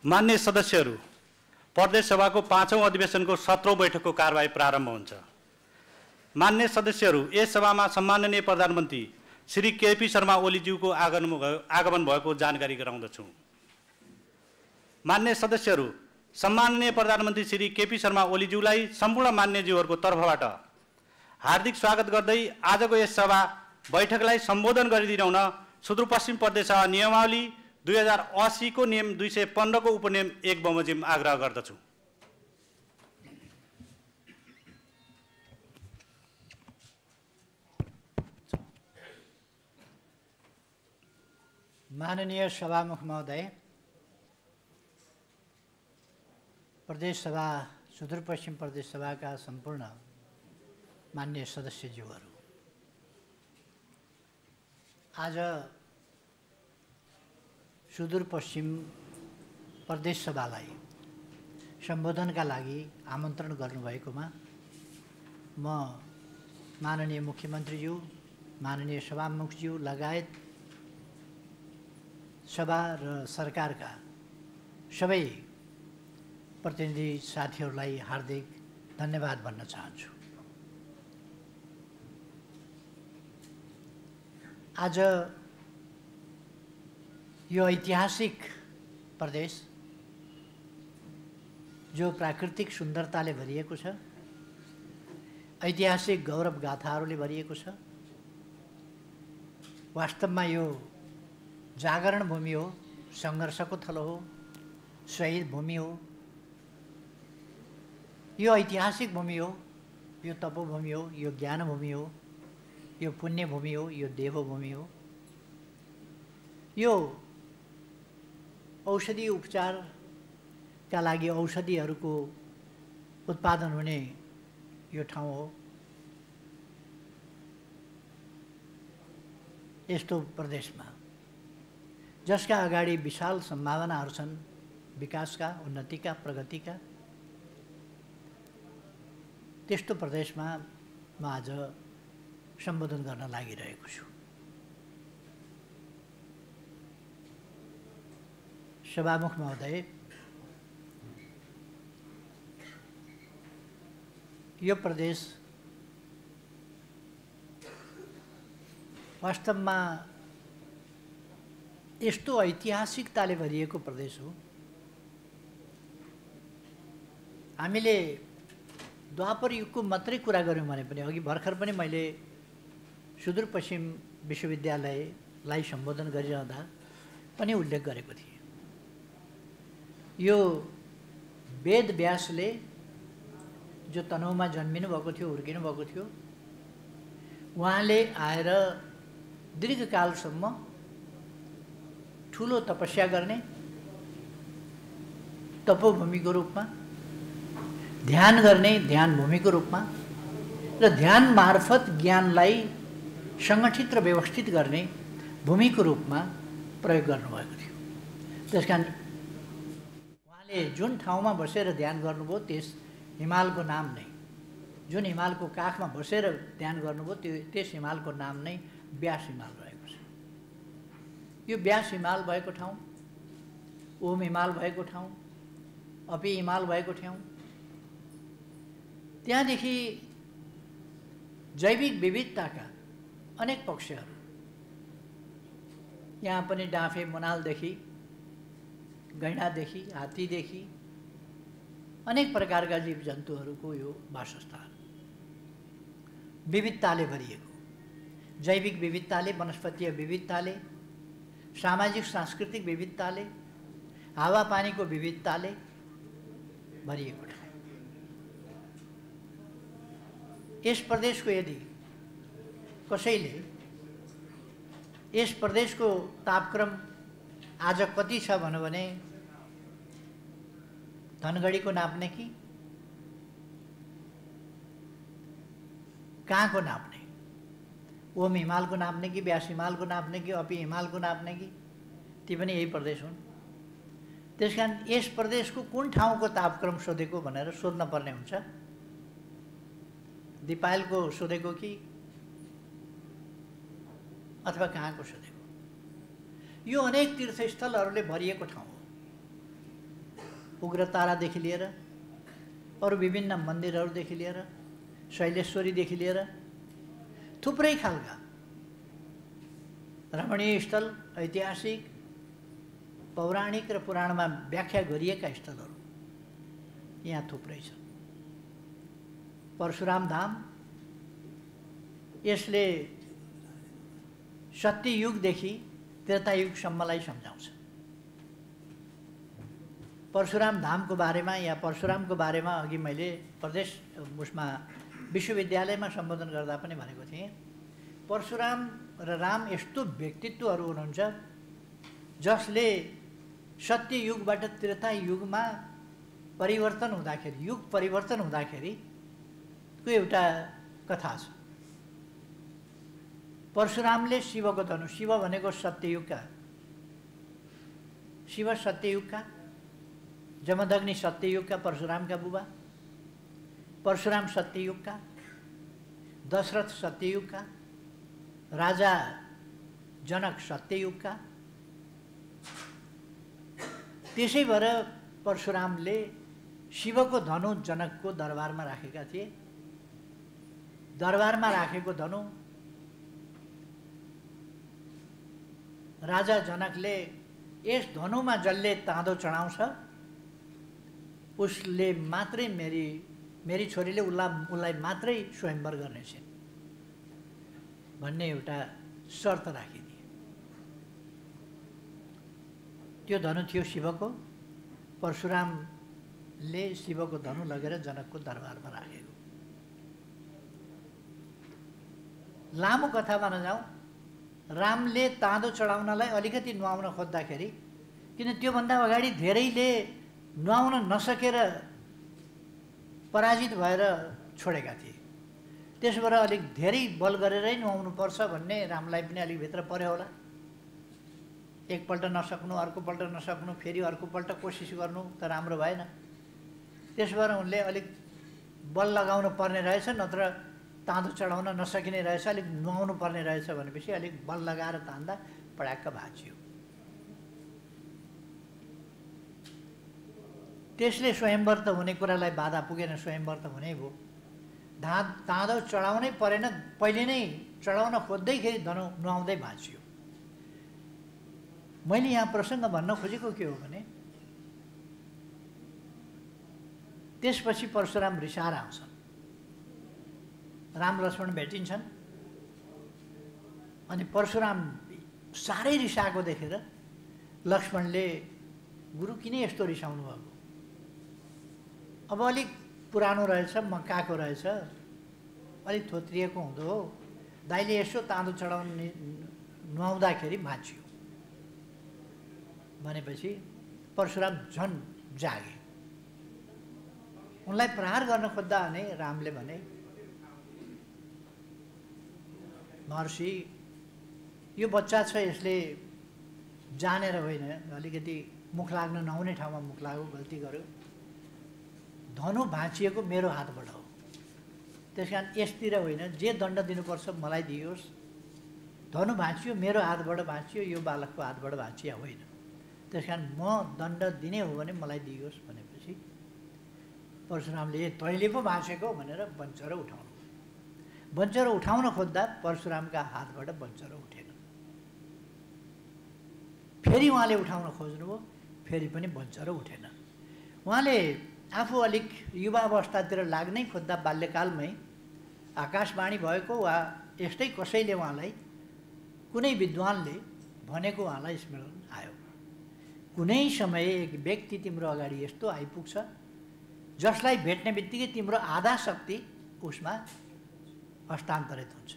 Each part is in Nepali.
मान्य सदस्यहरू, प्रदेश सभाको 5औं अधिवेशनको 17औं बैठकको कारबाही प्रारम्भ हुन्छ। मान्य सदस्यहरू, यस सभामा सम्माननीय प्रधानमन्त्री श्री केपी शर्मा ओलीज्यूको आगमन भएको जानकारी गराउँदछु। मान्य सदस्यहरू, सम्माननीय प्रधानमन्त्री श्री केपी शर्मा ओलीज्यूलाई सम्पूर्ण मान्यज्यूहरूको तर्फबाट हार्दिक स्वागत गर्दै आजको यस सभा बैठकलाई सम्बोधन गरिदिनुहुन सुदूरपश्चिम प्रदेश सभा नियमावली 2080 को नियम 215 को उपनियम 1 बमोजिम आग्रह गर्दछु। माननीय सभामुख महोदय, प्रदेश सभा सुदूरपश्चिम प्रदेश सभाका सम्पूर्ण मान्य सदस्यज्यूहरू, आज सुदूरपश्चिम प्रदेश सभालाई सम्बोधनका लागि आमन्त्रण गर्नुभएकोमा म माननीय मुख्यमन्त्रीज्यू, माननीय सभामुखज्यू लगायत सभा र सरकारका सबै प्रतिनिधि साथीहरूलाई हार्दिक धन्यवाद भन्न चाहन्छु। आज यो ऐतिहासिक प्रदेश जो प्राकृतिक सुन्दरताले भरिएको छ, ऐतिहासिक गौरव गाथाहरूले भरिएको छ, वास्तवमा यो जागरण भूमि हो, सङ्घर्षको थलो हो, शहीद भूमि हो, यो ऐतिहासिक भूमि हो, यो तपोभूमि हो, यो ज्ञानभूमि हो, यो पुण्यभूमि हो, यो देवभूमि हो, यो औषधि उपचारका लागि औषधिहरूको उत्पादन हुने यो ठाउँ हो। यस्तो प्रदेशमा जसका अगाडि विशाल सम्भावनाहरू छन् विकासका, उन्नतिका, प्रगतिका, त्यस्तो प्रदेशमा म आज सम्बोधन गर्न लागिरहेको छु। सभामुख महोदय, यो प्रदेश वास्तवमा यस्तो ऐतिहासिकताले भरिएको प्रदेश हो। हामीले द्वापर युगको मात्रै कुरा गऱ्यौँ भने पनि, अघि भर्खर पनि मैले सुदूरपश्चिम विश्वविद्यालयलाई सम्बोधन गरिरहँदा पनि उल्लेख गरेको थिएँ। यो वेद व्यासले जो तनहुमा जन्मिनु भएको थियो, हुर्किनु भएको थियो, उहाँले आएर दीर्घकालसम्म ठुलो तपस्या गर्ने, तपोभूमिको रूपमा ध्यान गर्ने, ध्यान भूमिको रूपमा र ध्यान मार्फत ज्ञानलाई सङ्गठित र व्यवस्थित गर्ने भूमिको रूपमा प्रयोग गर्नुभएको थियो। त्यसकारण उहाँले जुन ठाउँमा बसेर ध्यान गर्नुभयो त्यस हिमालको नाम नै, जुन हिमालको काखमा बसेर ध्यान गर्नुभयो त्यस हिमालको नाम नै व्यास हिमाल रहेको छ। यो व्यास हिमाल भएको ठाउँ, ओम हिमाल भएको ठाउँ, अपी हिमाल भएको ठाउँ, त्यहाँदेखि जैविक विविधताका अनेक पक्षहरू, यहाँ पनि डाँफे मुनालदेखि, गैँडादेखि, हात्तीदेखि अनेक प्रकारका जीव जन्तुहरूको यो वासस्थान, विविधताले भरिएको, जैविक विविधताले, वनस्पतीय विविधताले, सामाजिक सांस्कृतिक विविधताले, हावापानीको विविधताले भरिएको ठाउँ। यस प्रदेशको यदि कसैले यस प्रदेशको तापक्रम आज कति छ भन्यो भने धनगढीको नाप्ने कि कहाँको नाप्ने, ओम हिमालको नाप्ने कि व्यास हिमालको नाप्ने कि अपी हिमालको नाप्ने कि, ती पनि यही प्रदेश हुन्। त्यसकारण यस प्रदेशको कुन ठाउँको तापक्रम सोधेको भनेर सोध्न पर्ने हुन्छ। दिपायलको सोधेको कि अथवा कहाँको सोधेको। यो अनेक तीर्थस्थलहरूले भरिएको ठाउँ हो। उग्रतारादेखि लिएर अरू विभिन्न मन्दिरहरूदेखि लिएर शैलेश्वरीदेखि लिएर थुप्रै खालका रमणीय स्थल, ऐतिहासिक, पौराणिक र पुराणमा व्याख्या गरिएका स्थलहरू यहाँ थुप्रै छन्। परशुराम धाम, यसले सत्ययुगदेखि त्रेतायुगसम्मलाई सम्झाउँछ। परशुराम धामको बारेमा या परशुरामको बारेमा अघि मैले प्रदेश उसमा विश्वविद्यालयमा सम्बोधन गर्दा पनि भनेको थिएँ, परशुराम र राम यस्तो व्यक्तित्वहरू हुनुहुन्छ जसले सत्ययुगबाट त्रेतायुगमा परिवर्तन हुँदाखेरि, युग परिवर्तन हुँदाखेरिको एउटा कथा छ। परशुरामले शिवको धनु, शिव भनेको सत्ययुगका, शिव सत्ययुगका, जमदग्नि सत्ययुगका, परशुरामका बुबा, परशुराम सत्ययुगका, दशरथ सत्ययुगका, राजा जनक सत्ययुगका। त्यसै भएर परशुरामले शिवको धनु जनकको दरबारमा राखेका थिए। दरबारमा राखेको धनु राजा जनकले, यस धनुमा जसले ताँदो चढाउँछ उसले मात्रै मेरी छोरीले उसलाई मात्रै स्वयंवर गर्नेछ भन्ने एउटा शर्त राखिदिए। त्यो धनु थियो शिवको। परशुरामले शिवको धनु लगेर जनकको दरबारमा राखेको। लामो कथामा नजाउँ, रामले ताँदो चढाउनलाई अलिकति नुहाउन खोज्दाखेरि, किन त्योभन्दा अगाडि धेरैले नुहाउन नसकेर पराजित भएर छोडेका थिए। त्यसबाट अलिक धेरै बल गरेरै नुहाउनुपर्छ भन्ने रामलाई पनि अलिक भित्र पर्यो होला। एकपल्ट नसक्नु, अर्कोपल्ट नसक्नु, फेरि अर्कोपल्ट कोसिस गर्नु त राम्रो भएन। त्यसबाट उनले अलिक बल लगाउनु पर्ने रहेछ, नत्र ताँदो चढाउन नसकिने रहेछ, अलिक नुहाउनु पर्ने रहेछ भनेपछि अलिक बल लगाएर तान्दा पड्याक्क भाँचियो। त्यसले स्वयंवर त हुने कुरालाई बाधा पुगेन, स्वयंवर त हुनै भयो। ताँदो चढाउनै परेन, पहिले नै चढाउन खोज्दैखेरि धनु नुहाउँदै भाँचियो। मैले यहाँ प्रसङ्ग भन्न खोजेको के हो भने, त्यसपछि परशुराम रिसाएर आउँछन्। राम लक्ष्मण भेटिन्छन् अनि परशुराम साह्रै रिसाएको देखेर लक्ष्मणले, गुरु किन यस्तो रिसाउनु भएको? अब अलिक पुरानो रहेछ, मक्काको रहेछ, अलिक थोत्रिएको हुँदो हो, दाइले यसो ताँदो चढाउनु नुहाउँदाखेरि भाँचियो भनेपछि परशुराम झन् जागे। उनलाई प्रहार गर्न खोज्दा भने रामले भने, महर्षि यो बच्चा छ, यसले जानेर होइन, अलिकति मुख लाग्न नहुने ठाउँमा मुख लाग्यो, गल्ती गर्यो। धनु भाँचिएको मेरो हातबाट हो, त्यस कारण यसतिर होइन, जे दण्ड दिनुपर्छ मलाई दियोस्। धनु भाँचियो, मेरो हातबाट भाँचियो, यो बालकको हातबाट भाँचिया होइन। त्यस कारण म दण्ड दिने हो भने मलाई दियोस् भनेपछि परशुरामले तैँले पो भाँचेको भनेर बन्चरो उठाउनु। बन्चरो उठाउन खोज्दा परशुरामका हातबाट बन्चरो उठेन। फेरि उहाँले उठाउन खोज्नुभयो, फेरि पनि बन्चरो उठेन। उहाँले आफू अलिक युवा अवस्थातिर लाग्नै खोज्दा बाल्यकालमै आकाशवाणी भएको वा यस्तै कसैले उहाँलाई, कुनै विद्वानले भनेको उहाँलाई स्मरण आयो, कुनै समय एक व्यक्ति तिम्रो अगाडि यस्तो आइपुग्छ जसलाई भेट्ने बित्तिकै तिम्रो आधा शक्ति उसमा हस्तान्तरित हुन्छ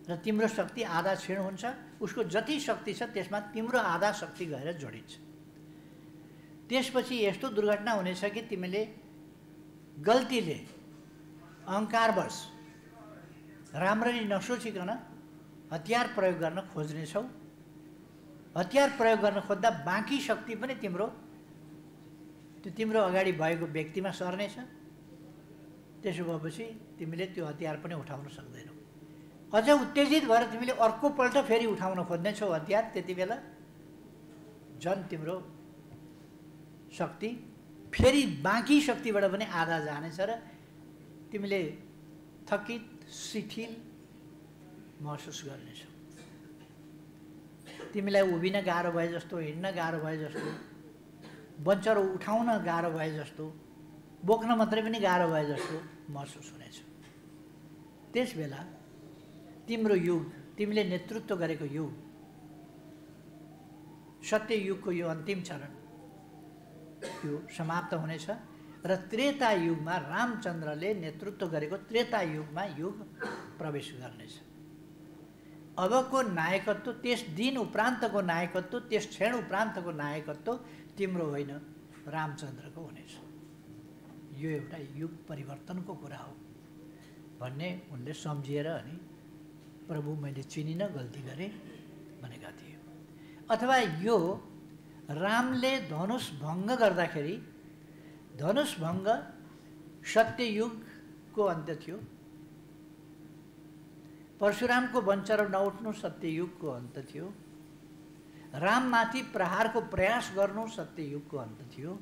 र तिम्रो शक्ति आधा क्षीण हुन्छ। उसको जति शक्ति छ त्यसमा तिम्रो आधा शक्ति गएर जोडिन्छ। त्यसपछि यस्तो दुर्घटना हुनेछ कि तिमीले गल्तीले अहङ्कारवश राम्ररी नसोचिकन हतियार प्रयोग गर्न खोज्नेछौ। हतियार प्रयोग गर्न खोज्दा बाँकी शक्ति पनि तिम्रो अगाडि भएको व्यक्तिमा सर्नेछ। त्यसो भएपछि तिमीले त्यो हतियार पनि उठाउन सक्दैनौ। अझ उत्तेजित भएर तिमीले अर्कोपल्ट फेरि उठाउन खोज्नेछौ हतियार, त्यति बेला झन् तिम्रो शक्ति फेरि बाँकी शक्तिबाट पनि आधा जानेछ र तिमीले थकित शिथिल महसुस गर्नेछौ। तिमीलाई उभिन गाह्रो भए जस्तो, हिँड्न गाह्रो भए जस्तो, बन्चरो उठाउन गाह्रो भए जस्तो, बोक्न मात्रै पनि गाह्रो भए जस्तो महसुस हुनेछ। त्यसबेला तिम्रो युग, तिमीले नेतृत्व गरेको युग, सत्य युगको यो अन्तिम चरण यो समाप्त हुनेछ र त्रेता युगमा रामचन्द्रले नेतृत्व गरेको त्रेता युगमा युग प्रवेश गर्नेछ। अबको नायकत्व, त्यस दिन उपरान्तको नायकत्व, त्यस क्षण उपरान्तको नायकत्व तिम्रो होइन, रामचन्द्रको हुनेछ। यो एउटा युग परिवर्तनको कुरा हो भन्ने उनले सम्झिएर अनि प्रभु मैले चिनिन, गल्ती गरेँ भनेका थिए। अथवा यो रामले धनुष भङ्ग गर्दाखेरि, धनुष भङ्ग सत्ययुगको अन्त्य थियो, परशुरामको वञ्चरो नउठ्नु सत्ययुगको अन्त थियो, राममाथि प्रहारको प्रयास गर्नु सत्ययुगको अन्त थियो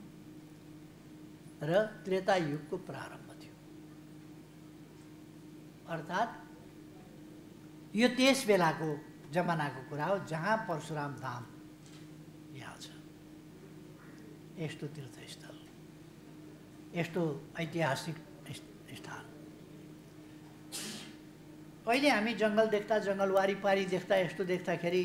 र त्रेता युगको प्रारम्भ थियो। अर्थात् यो त्यस बेलाको जमानाको कुरा हो जहाँ परशुराम धाम यहाँ छ। यस्तो तीर्थस्थल, यस्तो ऐतिहासिक स्थान। अहिले हामी जङ्गल देख्दा, जङ्गल वारिपारी देख्दा, यस्तो देख्दाखेरि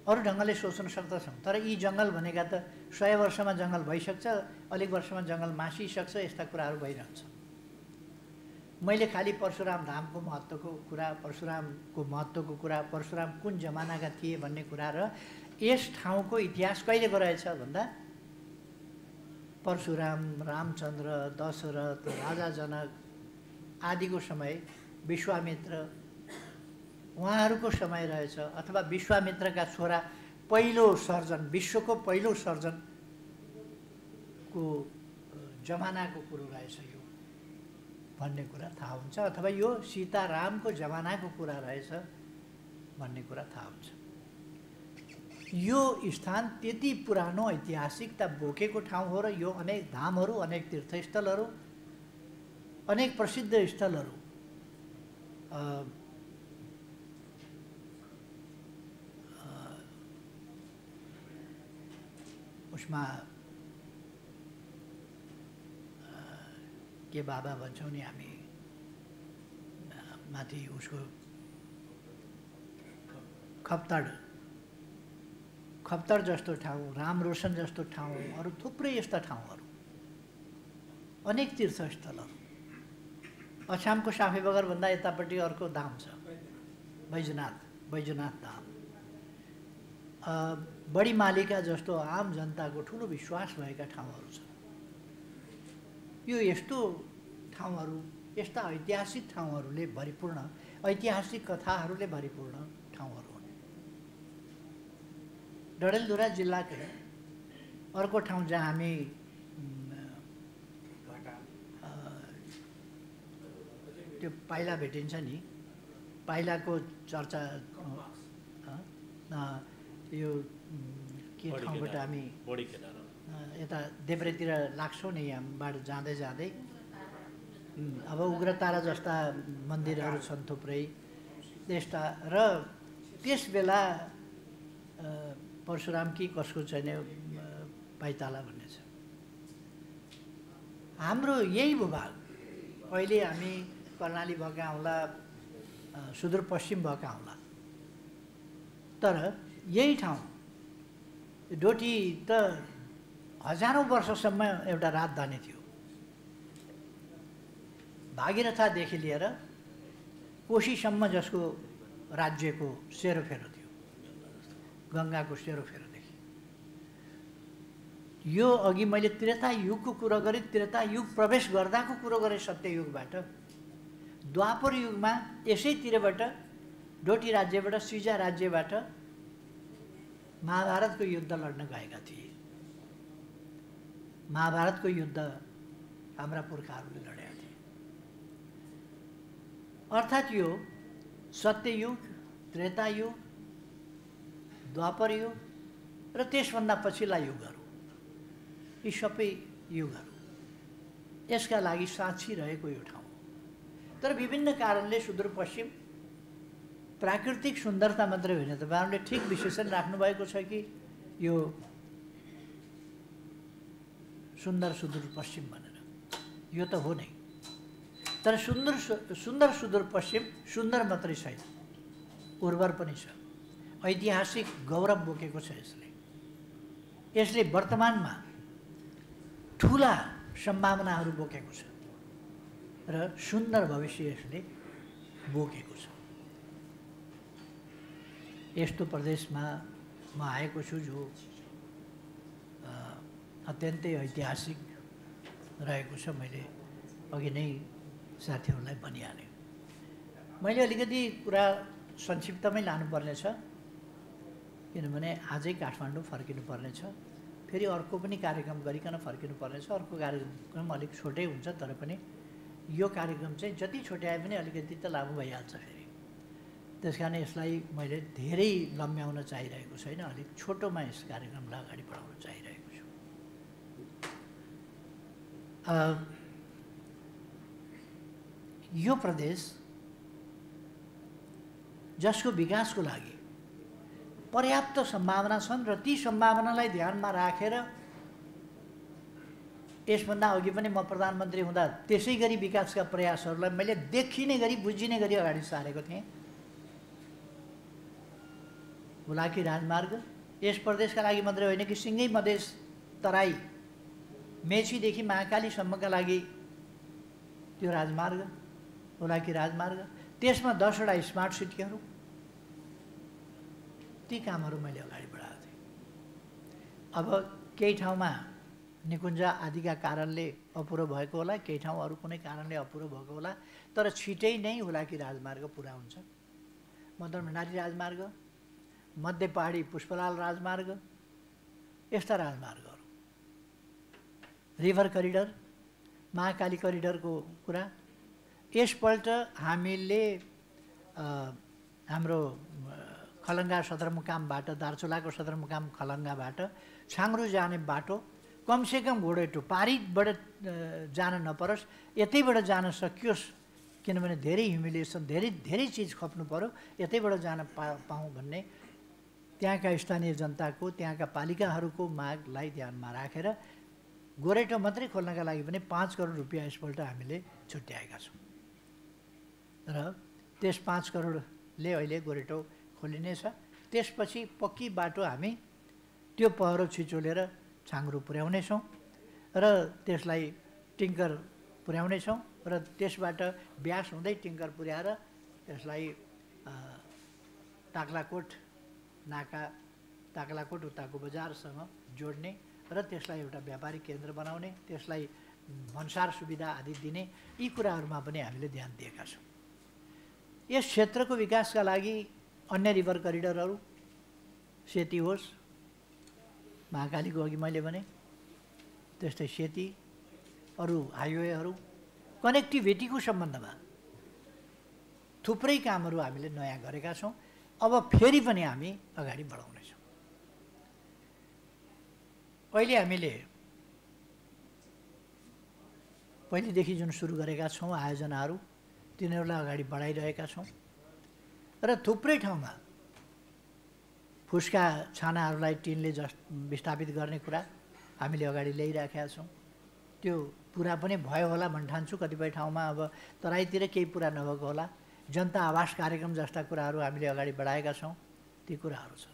अरू ढङ्गले सोच्न सक्दछौँ। तर यी जङ्गल भनेका त 100 वर्षमा जङ्गल भइसक्छ, अलिक वर्षमा जङ्गल मासिसक्छ, यस्ता कुराहरू भइरहन्छ। मैले खालि परशुराम धामको महत्त्वको कुरा, परशुरामको महत्त्वको कुरा, परशुराम कुन जमानाका थिए भन्ने कुरा र यस ठाउँको इतिहास कहिलेको रहेछ भन्दा परशुराम, रामचन्द्र, दशरथ, राजा जनक आदिको समय, विश्वामित्र उहाँहरूको समय रहेछ। अथवा विश्वामित्रका छोरा पहिलो सर्जन, विश्वको पहिलो सर्जनको जमानाको कुरो रहेछ यो भन्ने कुरा थाहा हुन्छ। अथवा यो सीतारामको जमानाको कुरा रहेछ भन्ने कुरा थाहा हुन्छ। यो स्थान त्यति पुरानो ऐतिहासिकता बोकेको ठाउँ हो र यो अनेक धामहरू, अनेक तीर्थस्थलहरू, अनेक प्रसिद्ध स्थलहरू उसमा के बाबा भन्छौँ नि हामी, माथि उसको खप्तड जस्तो ठाउँ, रामरोशन जस्तो ठाउँ, अरू थुप्रै यस्ता ठाउँहरू, अनेक तीर्थस्थलहरू। अछामको साफेबगरभन्दा यतापट्टि अर्को धाम छ, बैजनाथ धाम। बढी मालिका जस्तो आम जनताको ठुलो विश्वास भएका ठाउँहरू छन्। यो यस्तो ठाउँहरू, यस्ता ऐतिहासिक ठाउँहरूले भरिपूर्ण, ऐतिहासिक कथाहरूले भरिपूर्ण ठाउँहरू हुन्। डडेलधुरा जिल्लाकै अर्को ठाउँ जहाँ हामी त्यो पाइला भेटिन्छ नि, पाइलाको चर्चा यो के ठाउँबाट हामी यता देब्रेतिर लाग्छौँ नि, यहाँबाट जाँदै जाँदै अब उग्रतारा जस्ता मन्दिरहरू छन् थुप्रै त्यस्ता। र त्यस बेला परशुराम कि कसको चाहिँ पाइताला भन्ने छ। हाम्रो यही भूभाग, अहिले हामी कर्णाली भएका औँला, सुदूरपश्चिम भएका औँला, तर यही ठाउँ डोटी त हजारौँ वर्षसम्म एउटा राजधानी थियो। भागीरथादेखि लिएर कोशीसम्म जसको राज्यको सेरोफेरो थियो, गङ्गाको सेरोफेरोदेखि। यो अघि मैले त्रेता युगको कुरो गरेँ, त्रेता युग प्रवेश गर्दाको कुरो गरेँ सत्ययुगबाट। द्वापर युगमा यसैतिरबाट डोटी राज्यबाट, सिजा राज्यबाट महाभारतको युद्ध लड्न गएका थिए। महाभारतको युद्ध हाम्रा पुर्खाहरूले लडेका थिए। अर्थात् यो सत्ययुग, त्रेतायुग, द्वापर युग र त्यसभन्दा पछिल्ला युगहरू यी सबै युगहरू यसका लागि साक्षी रहेको यो ठाउँ। तर विभिन्न कारणले सुदूरपश्चिम प्राकृतिक सुन्दरता मात्रै होइन, तपाईँहरूले ठिक विशेषण राख्नुभएको छ कि यो सुन्दर सुदूरपश्चिम भनेर, यो त हो नै। तर सुन्दर सुदूरपश्चिम सुन्दर मात्रै छैन, उर्वर पनि छ, ऐतिहासिक गौरव बोकेको छ यसले वर्तमानमा ठुला सम्भावनाहरू बोकेको छ र सुन्दर भविष्य यसले बोकेको छ। यस्तो प्रदेशमा म आएको छु जो अत्यन्तै ऐतिहासिक रहेको छ। मैले अघि नै साथीहरूलाई भनिहालेँ। मैले अलिकति कुरा संक्षिप्तमै लानुपर्नेछ, किनभने आजै काठमाडौँ फर्किनुपर्नेछ, फेरि अर्को पनि कार्यक्रम गरिकन फर्किनुपर्नेछ। अर्को कार्यक्रम अलिक छोटै हुन्छ, तर पनि यो कार्यक्रम चाहिँ जति छोट्याए पनि अलिकति त लामो भइहाल्छ फेरि। त्यस कारण यसलाई मैले धेरै लम्ब्याउन चाहिरहेको छैन, अलिक छोटोमा यस कार्यक्रमलाई अगाडि बढाउन चाहिरहेको छु। यो प्रदेश जसको विकासको लागि पर्याप्त सम्भावना छन् र ती सम्भावनालाई ध्यानमा राखेर यसभन्दा अघि पनि म प्रधानमन्त्री हुँदा त्यसै गरी विकासका प्रयासहरूलाई मैले देखिने गरी बुझिने गरी अगाडि सारेको थिएँ। बुलाकी राजमार्ग यस प्रदेशका लागि मात्रै होइन कि सिङ्गै मधेस तराई मेचीदेखि महाकालीसम्मका लागि त्यो राजमार्ग, बुलाकी राजमार्ग, त्यसमा 10वटा स्मार्ट सिटीहरू, ती कामहरू मैले अगाडि बढाएको थिएँ। अब केही ठाउँमा निकुञ्ज आदिका कारणले अपुरो भएको होला, केही ठाउँ अरू कुनै कारणले अपुरो भएको होला, तर छिटै नै हुलाकी राजमार्ग पुरा हुन्छ। मदन भण्डारी राजमार्ग, मध्य पहाडी पुष्पलाल राजमार्ग, यस्ता राजमार्गहरू, रिभर करिडर, महाकाली करिडरको कुरा। यसपल्ट हामीले हाम्रो खलङ्गा सदरमुकामबाट, दार्चुलाको सदरमुकाम खलङ्गाबाट छाङ्ग्रु जाने बाटो कमसेकम घोडेटो पारिबाट जान नपरोस्, यतैबाट जान सकियोस्, किनभने धेरै ह्युमिलिएसन, धेरै चिज खप्नु पर्यो, यतैबाट जान पाऊँ भन्ने त्यहाँका स्थानीय जनताको, त्यहाँका पालिकाहरूको मागलाई ध्यानमा राखेर गोरेटो मात्रै खोल्नका लागि पनि 5 करोड रुपियाँ यसपल्ट हामीले छुट्याएका छौँ र त्यस 5 करोडले अहिले गोरेटो खोलिनेछ। त्यसपछि पक्की बाटो हामी त्यो पहरो छिचोलेर छाङ्ग्रु पुर्याउनेछौँ र त्यसलाई टिङ्कर पुर्याउनेछौँ र त्यसबाट ब्यास हुँदै टिङ्कर पुर्याएर त्यसलाई ताक्लाकोट नाका, ताक्लाकोट उताको बजारसँग जोड्ने र त्यसलाई एउटा व्यापारिक केन्द्र बनाउने, त्यसलाई भन्सार सुविधा आदि दिने, यी कुराहरूमा पनि हामीले ध्यान दिएका छौँ। यस क्षेत्रको विकासका लागि अन्य रिभर करिडरहरू, सेती होस्, महाकालीको अघि मैले भने त्यस्तै सेती, अरू हाइवेहरू, कनेक्टिभिटीको सम्बन्धमा थुप्रै कामहरू हामीले नयाँ गरेका छौँ। अब फेरि पनि हामी अगाडि बढाउनेछौँ। अहिले हामीले पहिलेदेखि जुन सुरु गरेका छौँ आयोजनाहरू, तिनीहरूलाई अगाडि बढाइरहेका छौँ र थुप्रै ठाउँमा फुस्का छानाहरूलाई टिनले विस्थापित गर्ने कुरा हामीले अगाडि ल्याइराखेका छौँ। त्यो पुरा पनि भयो होला भन्ने ठान्छु। कतिपय ठाउँमा अब तराईतिर केही पुरा नभएको होला। जनता आवास कार्यक्रम जस्ता कुराहरू हामीले अगाडि बढाएका छौँ। ती कुराहरू छन्।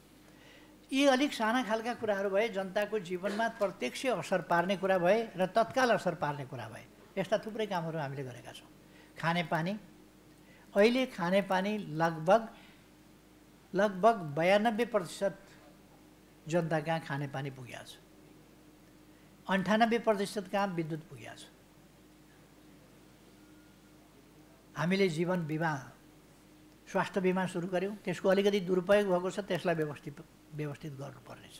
यी अलिक साना खालका कुराहरू भए, जनताको जीवनमा प्रत्यक्ष असर पार्ने कुरा भए र तत्काल असर पार्ने कुरा भए, यस्ता थुप्रै कामहरू हामीले गरेका छौँ। खानेपानी, अहिले खानेपानी लगभग 92% जनता कहाँ खानेपानी पुगेको छ, 98% कहाँ विद्युत पुगेको छ। हामीले जीवन बिमा, स्वास्थ्य बिमा सुरु गऱ्यौँ। त्यसको अलिकति दुरुपयोग भएको छ, त्यसलाई व्यवस्थित गर्नुपर्नेछ।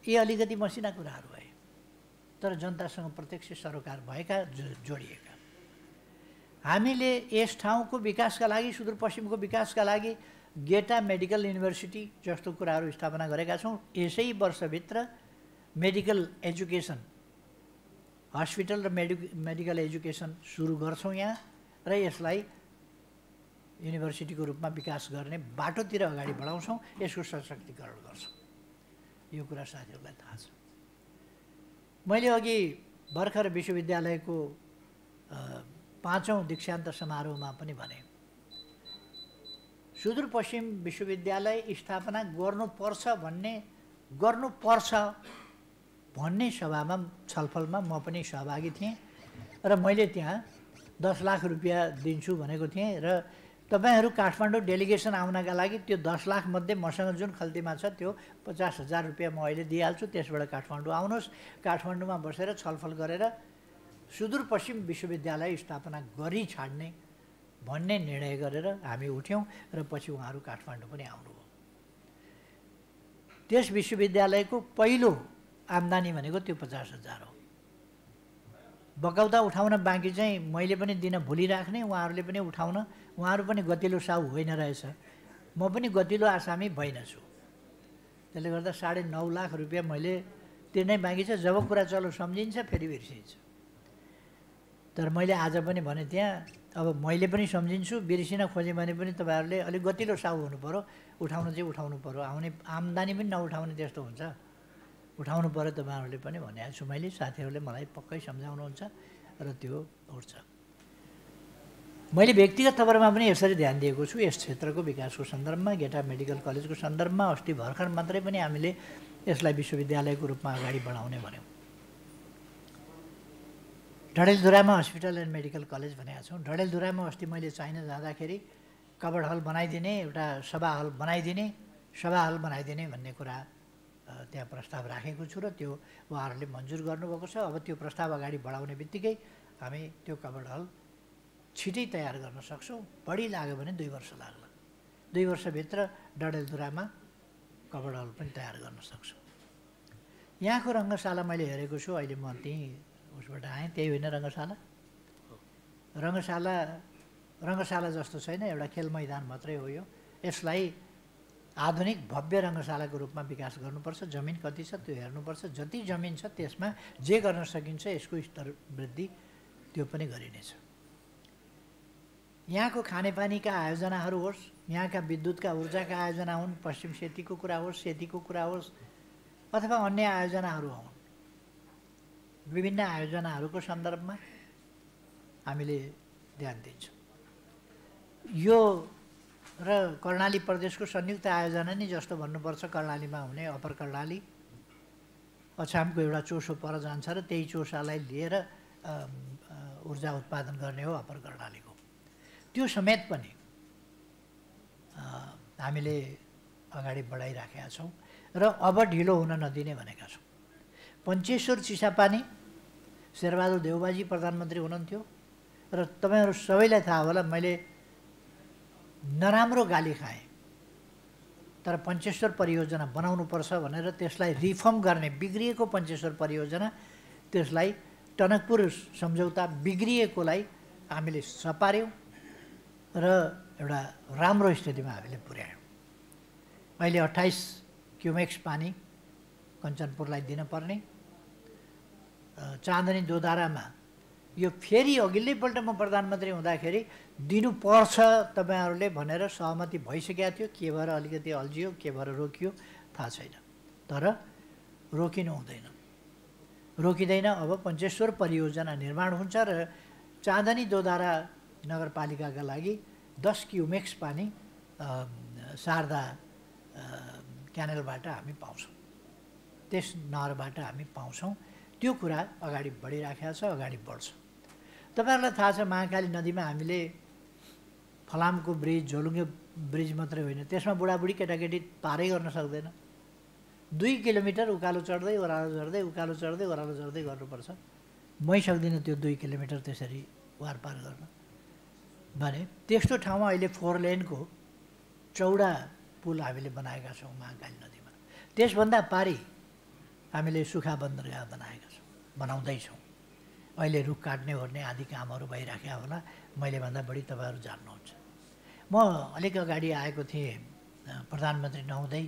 यी अलिकति मसिना कुराहरू भए, तर जनतासँग प्रत्यक्ष सरोकार भएका, जोडिएका। हामीले यस ठाउँको विकासका लागि, सुदूरपश्चिमको विकासका लागि गेटा मेडिकल युनिभर्सिटी जस्तो कुराहरू स्थापना गरेका छौँ। यसै वर्षभित्र मेडिकल एजुकेसन, हस्पिटल र मेडिकल एजुकेसन सुरु गर्छौँ यहाँ र यसलाई युनिभर्सिटीको रूपमा विकास गर्ने बाटोतिर अगाडि बढाउँछौँ, यसको सशक्तिकरण गर्छौँ। यो कुरा साथीहरूलाई थाहा छ। मैले अघि भर्खर विश्वविद्यालयको 5औं दीक्षान्त समारोहमा पनि भने सुदूरपश्चिम विश्वविद्यालय स्थापना गर्नुपर्छ भन्ने सभामा छलफलमा म पनि सहभागी थिएँ र मैले त्यहाँ 10 लाख रुपियाँ दिन्छु भनेको थिएँ र तपाईहरू काठमाडौँ डेलिगेसन आउनका लागि त्यो 10 लाख मध्ये मसँग जुन खल्तीमा छ त्यो 50,000 रुपियाँ म अहिले दिइहाल्छु, त्यसबाट काठमाडौँ आउनुहोस्, काठमाडौँमा बसेर छलफल गरेर सुदूरपश्चिम विश्वविद्यालय स्थापना गरी छाड्ने भन्ने निर्णय गरेर हामी उठ्यौँ र पछि उहाँहरू काठमाडौँ पनि आउनुभयो। त्यस विश्वविद्यालयको पहिलो आम्दानी भनेको त्यो 50,000 हो। बकौता उठाउन बाँकी चाहिँ मैले पनि दिन भुलिराख्ने, उहाँहरूले पनि उठाउन, उहाँहरू पनि गतिलो साउ होइन रहेछ, म पनि गतिलो आसामी भइनछु। त्यसले गर्दा 9.5 लाख रुपियाँ मैले तिर्नै बाँकी छ। जब कुरा चलो सम्झिन्छ फेरि बिर्सिन्छ। तर मैले आज पनि भने त्यहाँ अब मैले पनि सम्झिन्छु, बिर्सिन खोजेँ भने पनि तपाईँहरूले अलिक गतिलो साउ हुनु पऱ्यो, उठाउनु चाहिँ उठाउनु पऱ्यो, आउने आम्दानी पनि नउठाउने त्यस्तो हुन्छ, उठाउनु पऱ्यो तपाईँहरूले पनि भनेको छु मैले। साथीहरूले मलाई पक्कै सम्झाउनुहुन्छ र त्यो उठ्छ। मैले व्यक्तिगत तवरमा पनि यसरी ध्यान दिएको छु यस क्षेत्रको विकासको सन्दर्भमा। गेटा मेडिकल कलेजको सन्दर्भमा अस्ति भर्खर मात्रै पनि हामीले यसलाई विश्वविद्यालयको रूपमा अगाडि बढाउने भन्यौँ। डडेलधुरामा हस्पिटल एन्ड मेडिकल कलेज भनेका छौँ। डडेलधुरामा अस्ति मैले चाइना जाँदाखेरि कबड हल बनाइदिने, एउटा सभा हल बनाइदिने भन्ने कुरा त्यहाँ प्रस्ताव राखेको छु र त्यो उहाँहरूले मन्जुर गर्नुभएको छ। अब त्यो प्रस्ताव अगाडि बढाउने बित्तिकै हामी त्यो कबड हल छिटै तयार गर्न सक्छौँ। बढी लाग्यो भने 2 वर्ष लाग्ला। 2 वर्षभित्र डडेलधुरामा कबड हल पनि तयार गर्न सक्छौँ। यहाँको रङ्गशाला मैले हेरेको छु, अहिले म त्यहीँ उसबाट आएँ, त्यही होइन रङ्गशाला? रङ्गशाला जस्तो छैन, एउटा खेल मैदान मात्रै हो यो। यसलाई आधुनिक भव्य रङ्गशालाको रूपमा विकास गर्नुपर्छ। जमिन कति छ त्यो हेर्नुपर्छ, जति जमिन छ त्यसमा जे गर्न सकिन्छ यसको स्तर वृद्धि त्यो पनि गरिनेछ। यहाँको खानेपानीका आयोजनाहरू होस्, यहाँका विद्युतका ऊर्जाका आयोजना हुन्, पश्चिम सेतीको कुरा होस्, सेतीको कुरा होस्, अथवा अन्य आयोजनाहरू हुन्, विभिन्न आयोजनाहरूको सन्दर्भमा हामीले ध्यान दिन्छौँ। यो र कर्णाली प्रदेशको संयुक्त आयोजना नै जस्तो भन्नुपर्छ। कर्णालीमा हुने अप्पर कर्णाली अछामको एउटा चोसो पर जान्छ र त्यही चोसालाई लिएर ऊर्जा उत्पादन गर्ने हो अप्पर कर्णालीको। त्यो समेत पनि हामीले अगाडि बढाइराखेका छौँ र अब ढिलो हुन नदिने भनेका छौँ। पञ्चेश्वर चिसापानी शेरबहादुर देउबाजी प्रधानमन्त्री हुनुहुन्थ्यो र तपाईँहरू सबैलाई थाहा होला, मैले नराम्रो गाली खाएँ, तर पञ्चेश्वर परियोजना बनाउनुपर्छ भनेर त्यसलाई रिफर्म गर्ने, बिग्रिएको पञ्चेश्वर परियोजना त्यसलाई टनकपुर सम्झौता बिग्रिएकोलाई हामीले सपार्यौँ र एउटा राम्रो स्थितिमा हामीले पुर्यायौँ। अहिले 28 क्युमेक्स पानी कञ्चनपुरलाई दिनुपर्ने, चाँदनी दोधारामा यो फेरि अघिल्लैपल्ट म प्रधानमन्त्री हुँदाखेरि दिनुपर्छ तपाईँहरूले भनेर सहमति भइसकेको थियो। के भएर अलिकति अल्झियो, के भएर रोकियो थाहा छैन, तर रोकिनु रोकिँदैन। अब पञ्चेश्वर परियोजना निर्माण हुन्छ र चाँदनी दोधारा नगरपालिकाका लागि 10 क्युमेक्स पानी शारदा क्यानेलबाट हामी पाउँछौँ, त्यस नहरबाट हामी पाउँछौँ। त्यो कुरा अगाडि बढिराखेको छ, अगाडि बढ्छ। तपाईँहरूलाई थाहा छ महाकाली नदीमा हामीले फलामको ब्रिज, झोलुङ्गे ब्रिज मात्रै होइन, त्यसमा बुढाबुढी केटाकेटी पारै गर्न सक्दैन। 2 किलोमिटर उकालो चढ्दै ओह्रालो चढ्दै, उकालो चढ्दै ओह्रालो चढ्दै गर्नुपर्छ। मै सक्दिनँ त्यो 2 किलोमिटर त्यसरी वारपार गर्न भने। त्यस्तो ठाउँमा अहिले 4 लेनको चौडा पुल हामीले बनाएका छौँ महाकाली नदीमा। त्यसभन्दा पारी हामीले सुखा बन्दरगाह बनाउँदैछौँ। अहिले रुख काट्ने ओर्ने आदि कामहरू भइराखेका होला, मैले भन्दा बढी तपाईँहरू जान्नुहुन्छ। म अलिक अगाडि आएको थिएँ, प्रधानमन्त्री नहुँदै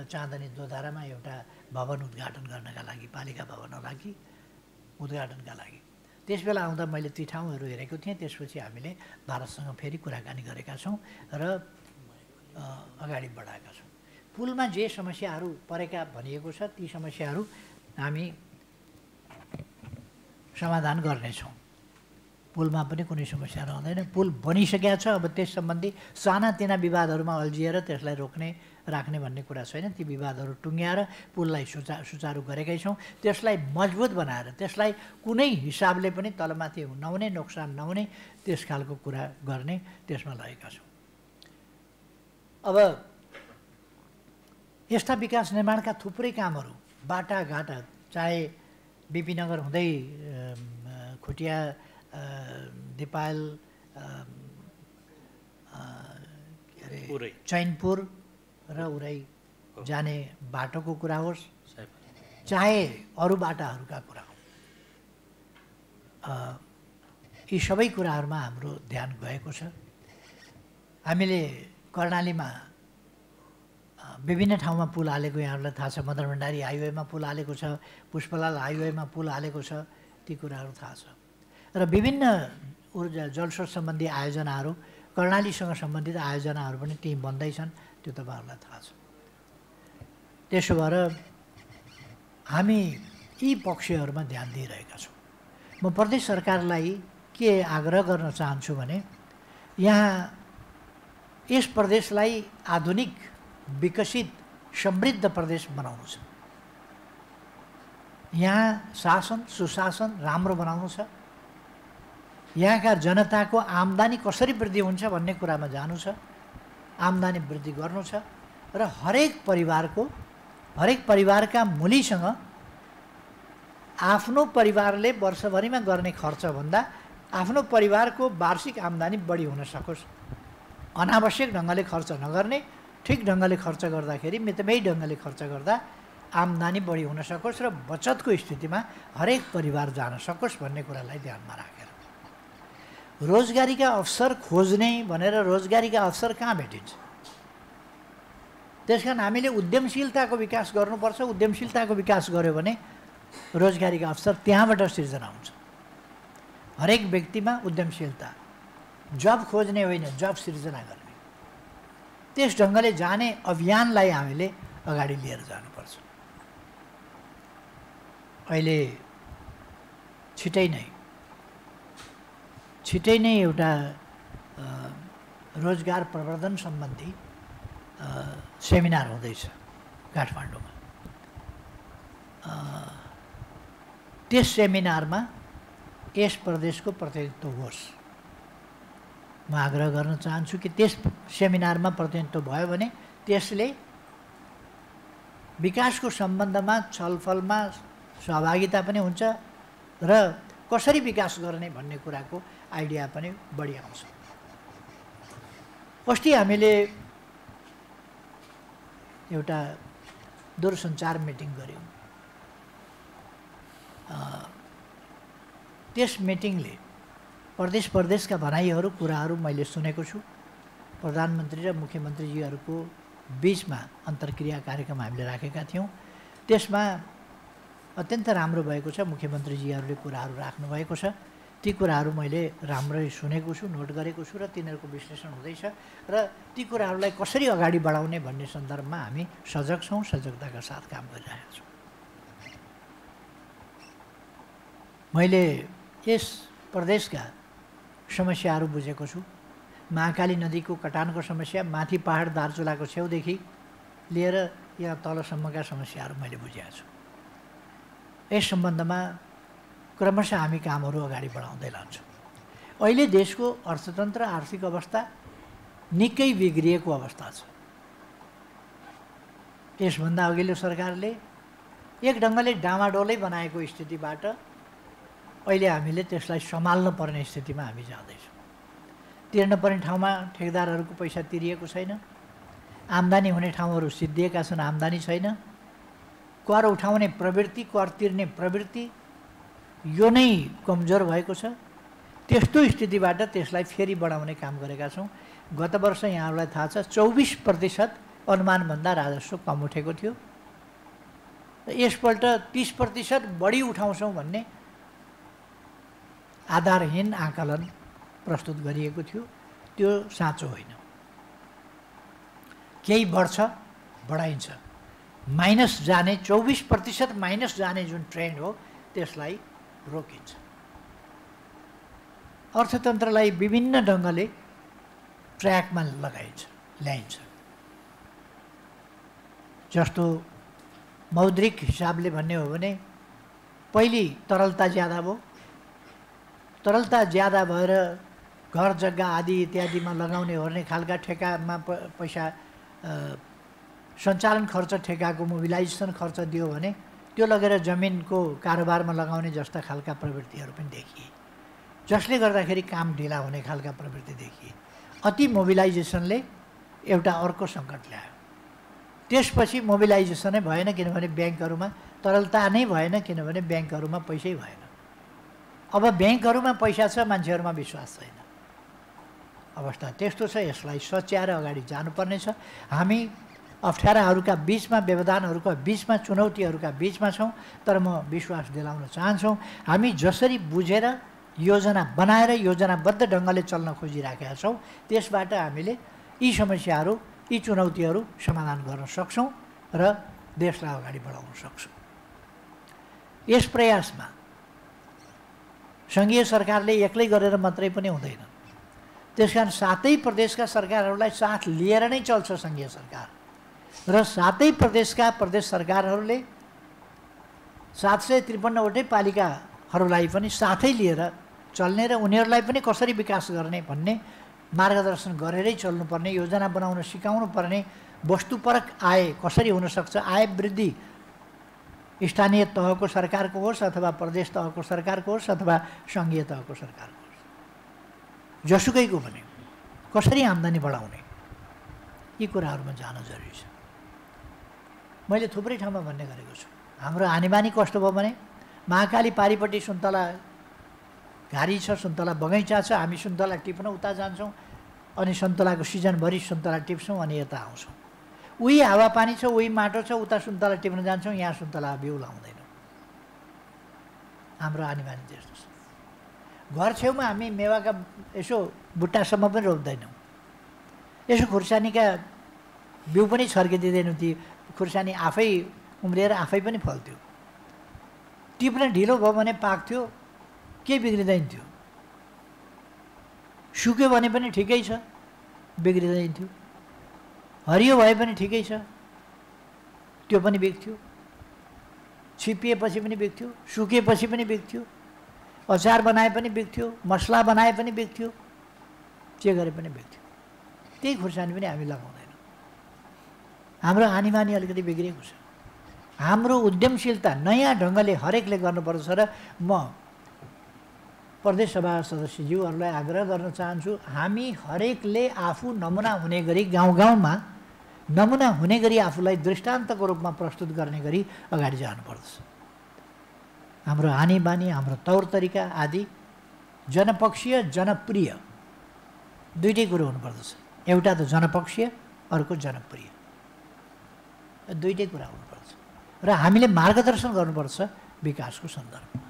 चाँदनी दोधारामा एउटा भवन उद्घाटन गर्नका लागि, पालिका भवनको लागि उद्घाटनका लागि। त्यसबेला आउँदा मैले ती ठाउँहरू हेरेको थिएँ। त्यसपछि हामीले भारतसँग फेरि कुराकानी गरेका छौँ र अगाडि बढाएका छौँ। पुलमा जे समस्याहरू परेका भनिएको छ ती समस्याहरू हामी समाधान गर्नेछौँ। पुलमा पनि कुनै समस्या रहँदैन। पुल बनिसकेको छ, अब त्यस सम्बन्धी सानातिना विवादहरूमा अल्झिएर त्यसलाई रोक्ने राख्ने भन्ने कुरा छैन। ती विवादहरू टुङ्ग्याएर पुललाई सुचारू गरेकै छौँ। त्यसलाई मजबुत बनाएर, त्यसलाई कुनै हिसाबले पनि तलमाथि नहुने, नोक्सान नहुने त्यस खालको कुरा गर्ने त्यसमा लागेका छौँ। अब यस्ता विकास निर्माणका थुप्रै कामहरू, बाटाघाटा, चाहे बिपी नगर हुँदै खुटिया, दिपायल, के अरे चैनपुर र उरै जाने बाटोको कुरा होस्, चाहे अरू बाटाहरूका कुरा हो, यी सबै कुराहरूमा हाम्रो ध्यान गएको छ। हामीले कर्णालीमा विभिन्न ठाउँमा पुल हालेको यहाँहरूलाई थाहा छ। मदन भण्डारी हाइवेमा पुल हालेको छ, पुष्पलाल हाइवेमा पुल हालेको छ, ती कुराहरू थाहा छ। र विभिन्न ऊर्जा जलस्रोत सम्बन्धी आयोजनाहरू, कर्णालीसँग सम्बन्धित आयोजनाहरू पनि ती बन्दैछन्, त्यो तपाईँहरूलाई थाहा छ। त्यसो भएर हामी यी पक्षहरूमा ध्यान दिइरहेका छौँ। म प्रदेश सरकारलाई के आग्रह गर्न चाहन्छु भने यहाँ यस प्रदेशलाई आधुनिक, विकसित, समृद्ध प्रदेश बनाउनु छ। यहाँ शासन, सुशासन राम्रो बनाउनु छ। यहाँका जनताको आम्दानी कसरी वृद्धि हुन्छ भन्ने कुरामा जानु छ। आम्दानी वृद्धि गर्नु छ र हरेक परिवारका मुलीसँग आफ्नो परिवारले वर्षभरिमा गर्ने खर्चभन्दा आफ्नो परिवारको वार्षिक आम्दानी बढी हुन सकोस्। अनावश्यक ढङ्गले खर्च नगर्ने, ठिक ढङ्गले खर्च गर्दाखेरि, मितव्ययी ढङ्गले खर्च गर्दा आम्दानी बढी हुन सकोस् र बचतको स्थितिमा हरेक परिवार जान सकोस् भन्ने कुरालाई ध्यानमा राखेर रोजगारीका अवसर खोज्ने भनेर रोजगारीका अवसर कहाँ भेटिन्छ? त्यसकारण हामीले उद्यमशीलताको विकास गर्नुपर्छ। उद्यमशीलताको विकास गर्यो भने रोजगारीका अवसर त्यहाँबाट सिर्जना हुन्छ। हरेक व्यक्तिमा उद्यमशीलता, जब खोज्ने होइन, जब सिर्जना गर्ने, त्यस ढङ्गले जाने अभियानलाई हामीले अगाडि लिएर जानुपर्छ। अहिले छिटै नै एउटा रोजगार प्रवर्धन सम्बन्धी सेमिनार हुँदैछ काठमाडौँमा। त्यस सेमिनारमा यस प्रदेशको प्रतिनिधित्व होस्। म आग्रह गर्न चाहन्छु कि त्यस सेमिनारमा प्रतिनिधित्व भयो भने त्यसले विकासको सम्बन्धमा छलफलमा सहभागिता पनि हुन्छ र कसरी विकास गर्ने भन्ने कुराको आइडिया पनि बढी आउँछ। अस्ति हामीले एउटा दूरसञ्चार मिटिङ गऱ्यौँ। त्यस मिटिङले प्रदेशका भनाइहरू, कुराहरू मैले सुनेको छु। प्रधानमन्त्री र मुख्यमन्त्रीजीहरूको बिचमा अन्तर्क्रिया कार्यक्रम हामीले राखेका थियौँ। त्यसमा अत्यन्त राम्रो भएको छ। मुख्यमन्त्रीजीहरूले कुराहरू राख्नुभएको छ। ती कुराहरू मैले राम्रै सुनेको छु, नोट गरेको छु र तिनीहरूको विश्लेषण हुँदैछ र ती कुराहरूलाई कसरी अगाडि बढाउने भन्ने सन्दर्भमा हामी सजग छौँ, सजगताका साथ काम गरिरहेका छौँ। मैले यस प्रदेशका समस्याहरू बुझेको छु। महाकाली नदीको कटानको समस्या माथि पहाड दार्चुलाको छेउदेखि लिएर यहाँ तलसम्मका समस्याहरू मैले बुझेको छु। यस सम्बन्धमा क्रमशः हामी कामहरू अगाडि बढाउँदै लान्छौँ। अहिले देशको अर्थतन्त्र, आर्थिक अवस्था निकै बिग्रिएको अवस्था छ। यसभन्दा अघिल्लो सरकारले एक ढङ्गले डामाडोलै बनाएको स्थितिबाट अहिले हामीले त्यसलाई सम्हाल्न पर्ने स्थितिमा हामी जाँदैछौँ। तिर्न पर्ने ठाउँमा ठेकदारहरूको पैसा तिरिएको छैन। आम्दानी हुने ठाउँहरू सिद्धिएका छन्, आम्दानी छैन। कर उठाउने प्रवृत्ति, कर तिर्ने प्रवृत्ति यो नै कमजोर भएको छ। त्यस्तो स्थितिबाट त्यसलाई फेरि बढाउने काम गरेका छौँ। गत वर्ष यहाँहरूलाई थाहा छ 24% अनुमानभन्दा राजस्व कम उठेको थियो। यसपल्ट 30% बढी उठाउँछौँ भन्ने आधारहीन आकलन प्रस्तुत गरिएको थियो। त्यो साँचो होइन। केही बढ्छ, बढाइन्छ, माइनस जाने 24% माइनस जाने जुन ट्रेन्ड हो त्यसलाई रोकिन्छ। अर्थतन्त्रलाई विभिन्न ढङ्गले ट्र्याकमा ल्याइन्छ। जस्तो मौद्रिक हिसाबले भन्ने हो भने पहिले तरलता ज्यादा भयो, तरलता ज्यादा भएर घर जग्गा आदि इत्यादिमा लगाउने ओर्ने खालका ठेकामा पैसा सञ्चालन खर्च ठेकाको मोबिलाइजेसन खर्च दियो भने त्यो लगेर जमिनको कारोबारमा लगाउने जस्ता खालका प्रवृत्तिहरू पनि देखिए, जसले गर्दाखेरि काम ढिला हुने खालका प्रवृत्ति देखिए। अति मोबिलाइजेसनले एउटा अर्को सङ्कट ल्यायो। त्यसपछि मोबिलाइजेसनै भएन, किनभने ब्याङ्कहरूमा तरलता नै भएन, किनभने ब्याङ्कहरूमा पैसै भएन। अब ब्याङ्कहरूमा पैसा छ, मान्छेहरूमा विश्वास छैन। अवस्था त्यस्तो छ। यसलाई सच्याएर अगाडि जानुपर्ने छ। हामी अप्ठ्याराहरूका बिचमा, व्यवधानहरूका बिचमा, चुनौतीहरूका बिचमा छौँ, तर म विश्वास दिलाउन चाहन्छौँ हामी जसरी बुझेर योजना बनाएर योजनाबद्ध ढङ्गले चल्न खोजिराखेका छौँ, त्यसबाट हामीले यी समस्याहरू, यी चुनौतीहरू समाधान गर्न सक्छौँ र देशलाई अगाडि बढाउन सक्छौँ। यस प्रयासमा सङ्घीय सरकारले एक्लै गरेर मात्रै पनि हुँदैन। त्यसकारण सातै प्रदेशका सरकारहरूलाई साथ लिएर नै चल्छ सङ्घीय सरकार, र सातै प्रदेशका प्रदेश सरकारहरूले 753वटै पालिकाहरूलाई पनि साथै लिएर चल्ने र उनीहरूलाई पनि कसरी विकास गर्ने भन्ने मार्गदर्शन गरेरै चल्नुपर्ने, योजना बनाउन सिकाउनु पर्ने। वस्तुपरक आय कसरी हुनसक्छ, आय वृद्धि स्थानीय तहको सरकारको होस् अथवा प्रदेश तहको सरकारको होस् अथवा सङ्घीय तहको सरकारको होस्, जसुकैको पनि कसरी आम्दानी बढाउने, यी कुराहरूमा जान जरुरी छ। मैले थुप्रै ठाउँमा भन्ने गरेको छु। हाम्रो हानिबानी कस्तो भयो भने महाकाली पारिपट्टि सुन्तला घारी छ, सुन्तला बगैँचा छ, हामी सुन्तला टिप्न उता जान्छौँ, अनि सुन्तलाको सिजनभरि सुन्तला टिप्छौँ अनि यता आउँछौँ। उही हावापानी छ, उही माटो छ, उता सुन्तला टिप्न जान्छौँ, यहाँ सुन्तला बिउ लाउँदैनौँ। हाम्रो हानिबानी त्यस्तो छ। घर छेउमा हामी मेवाका यसो बुट्टासम्म पनि रोप्दैनौँ, यसो खुर्सानीका बिउ पनि छर्किदिँदैनौँ। ती खुर्सानी आफै उम्रिएर आफै पनि फल्थ्यो। टिप्न ढिलो भयो भने पाक्थ्यो, केही बिग्रिँदैन थियो। सुक्यो भने पनि ठिकै छ, बिग्रिँदैन थियो। हरियो भए पनि ठिकै छ, त्यो पनि बिग्थ्यो। छिपिएपछि पनि बिग्थ्यो, सुकेपछि पनि बिग्थ्यो, अचार बनाए पनि बिग्थ्यो, मसला बनाए पनि बिग्थ्यो, जे गरे पनि बिग्थ्यो। त्यही खुर्सानी पनि हामी लगाउँदैनौँ। हाम्रो हानिबानी अलिकति बिग्रिएको छ। हाम्रो उद्यमशीलता नयाँ ढङ्गले हरेकले गर्नुपर्छ र म प्रदेश सभा सदस्यज्यूहरूलाई आग्रह गर्न चाहन्छु, हामी हरेकले आफू नमुना हुने गरी गाउँ गाउँमा नमुना हुने गरी आफूलाई दृष्टान्तको रूपमा प्रस्तुत गर्ने गरी अगाडि जानुपर्दछ। हाम्रो हानिबानी, हाम्रो तौर तरिका आदि जनपक्षीय जनप्रिय दुईटै कुरो हुनुपर्दछ। एउटा त जनपक्षीय, अर्को जनप्रिय, दुईटै कुरा हुनुपर्छ र हामीले मार्गदर्शन गर्नुपर्छ विकासको सन्दर्भमा।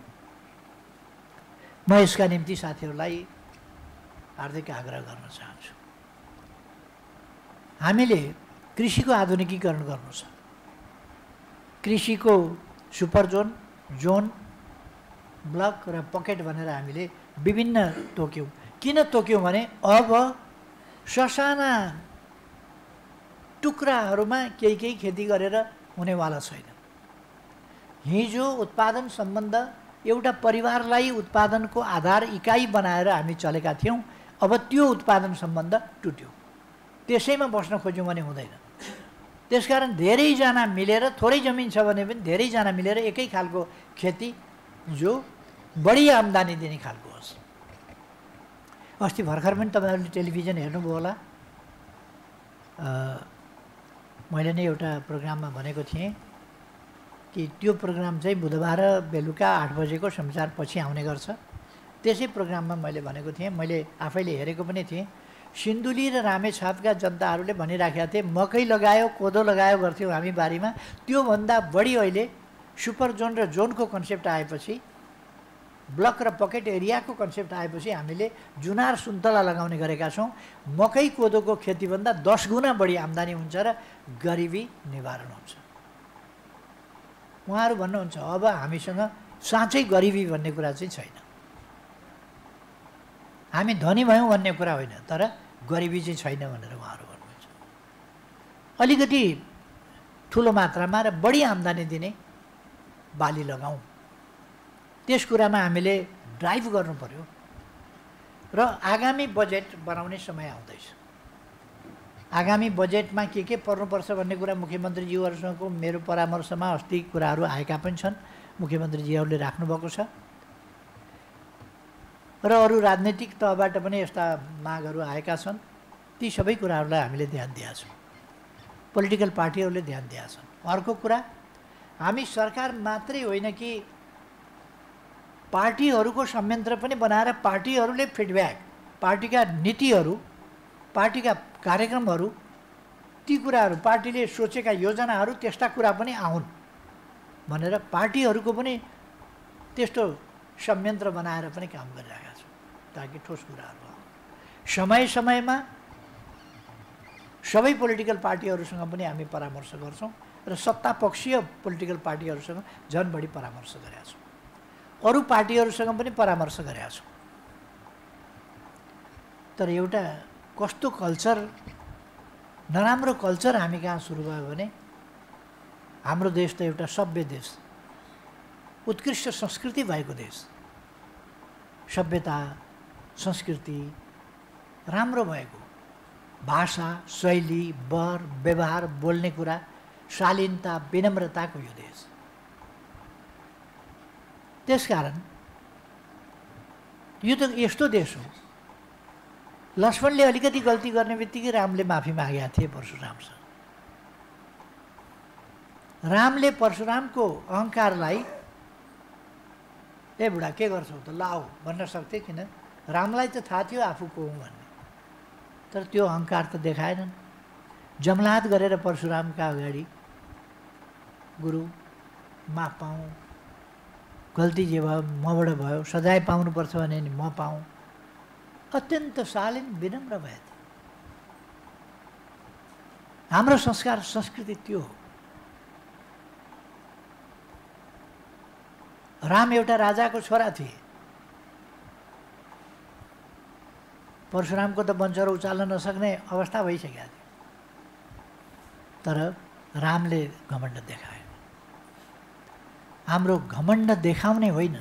म यसका निम्ति साथीहरूलाई हार्दिक आग्रह गर्न चाहन्छु। हामीले कृषिको आधुनिकीकरण गर्नु छ। कृषिको सुपर जोन, जोन, ब्लक र पकेट भनेर हामीले विभिन्न तोक्यौँ। किन तोक्यौँ भने अब ससाना टुक्राहरूमा केही केही खेती गरेर हुनेवाला छैन। हिजो उत्पादन सम्बन्ध एउटा परिवारलाई उत्पादनको आधार इकाइ बनाएर हामी चलेका थियौँ। अब त्यो उत्पादन सम्बन्ध टुट्यो। त्यसैमा बस्न खोज्यौँ भने हुँदैन। त्यसकारण धेरैजना मिलेर, थोरै जमिन छ भने पनि धेरैजना मिलेर एकै खालको खेती जो बढी आम्दानी दिने खालको होस्। अस्ति भर्खर पनि तपाईँहरूले टेलिभिजन हेर्नुभयो होला, मैले नै एउटा प्रोग्राममा भनेको थिएँ कि त्यो प्रोग्राम चाहिँ बुधबार बेलुका 8 बजेको समाचार पछि आउने गर्छ। त्यसै प्रोग्राममा मैले भनेको थिएँ, मैले आफैले हेरेको पनि थिएँ, सिन्धुली र रामेछापका जनताहरूले भनिराखेका थिए मकै लगायो, कोदो लगायो गर्थ्यौँ हामी बारीमा, त्योभन्दा बढी अहिले सुपर जोन र जोनको कन्सेप्ट आएपछि, ब्लक र पकेट एरियाको कन्सेप्ट आएपछि हामीले जुनार सुन्तला लगाउने गरेका छौँ। मकै कोदोको खेतीभन्दा 10 गुणा बढी आम्दानी हुन्छ र गरिबी निवारण हुन्छ। उहाँहरू भन्नुहुन्छ अब हामीसँग साँच्चै गरिबी भन्ने कुरा चाहिँ छैन, हामी धनी भयौँ भन्ने कुरा होइन, तर गरिबी चाहिँ छैन भनेर उहाँहरू भन्नुहुन्छ। अलिकति ठुलो मात्रामा र बढी आम्दानी दिने बाली लगाउँ, त्यस कुरामा हामीले ड्राइभ गर्नु पर्यो। र आगामी बजेट बनाउने समय आउँदैछ। आगामी बजेटमा के पर्नुपर्छ भन्ने कुरा मुख्यमन्त्रीज्यूहरूसँगको मेरो परामर्शमा अस्ति कुराहरू आएका पनि छन्, मुख्यमन्त्रीज्यूहरूले राख्नुभएको छ। र अरू राजनीतिक तहबाट पनि यस्ता मागहरू आएका छन्। ती सबै कुराहरूलाई हामीले ध्यान दिएका छौँ, पोलिटिकल पार्टीहरूले ध्यान दिएका छन्। अर्को कुरा, हामी सरकार मात्रै होइन कि पार्टीहरूको संयन्त्र पनि बनाएर पार्टीहरूले फिडब्याक, पार्टीका नीतिहरू, पार्टीका कार्यक्रमहरू, ती कुराहरू, पार्टीले सोचेका योजनाहरू, त्यस्ता कुरा पनि आउन् भनेर पार्टीहरूको पनि त्यस्तो संयन्त्र बनाएर पनि काम गरिरहेका छौँ, ताकि ठोस कुराहरू आउन्। समय समयमा सबै पोलिटिकल पार्टीहरूसँग पनि हामी परामर्श गर्छौँ र सत्तापक्षीय पोलिटिकल पार्टीहरूसँग झन् बढी परामर्श गरेका छौँ। अरू पार्टीहरूसँग पनि परामर्श गरेका छौँ। तर एउटा कस्तो कल्चर, नराम्रो कल्चर हामी कहाँ सुरु भयो भने, हाम्रो देश त एउटा सभ्य देश, उत्कृष्ट संस्कृति भएको देश, सभ्यता संस्कृति राम्रो भएको, भाषा शैली वर व्यवहार बोल्ने कुरा शालीनता विनम्रताको यो देश। त्यसकारण यो त यस्तो देश हो, लक्ष्मणले अलिकति गल्ती गर्ने बित्तिकै रामले माफी मागेका थिए परशुरामसँग। रामले परशुरामको अहङ्कारलाई ए बुढा के गर्छौ त लाऊ भन्न सक्थे, किन रामलाई त थाहा थियो आफू को हुँ भन्ने, तर त्यो अहङ्कार त देखाएनन्। जमलात गरेर परशुरामका अगाडि गुरु माफ पाऊँ, गल्ती जे भयो मबाट भयो, सजाय पाउनुपर्छ भने नि म पाऊँ, अत्यन्त शालीन विनम्र भए थिए। हाम्रो संस्कार संस्कृति त्यो हो। राम एउटा राजाको छोरा थिए, परशुरामको त वंशहरू उचाल्न नसक्ने अवस्था भइसकेका थियो, तर रामले घमण्ड देखाए। हाम्रो घमण्ड देखाउने होइन,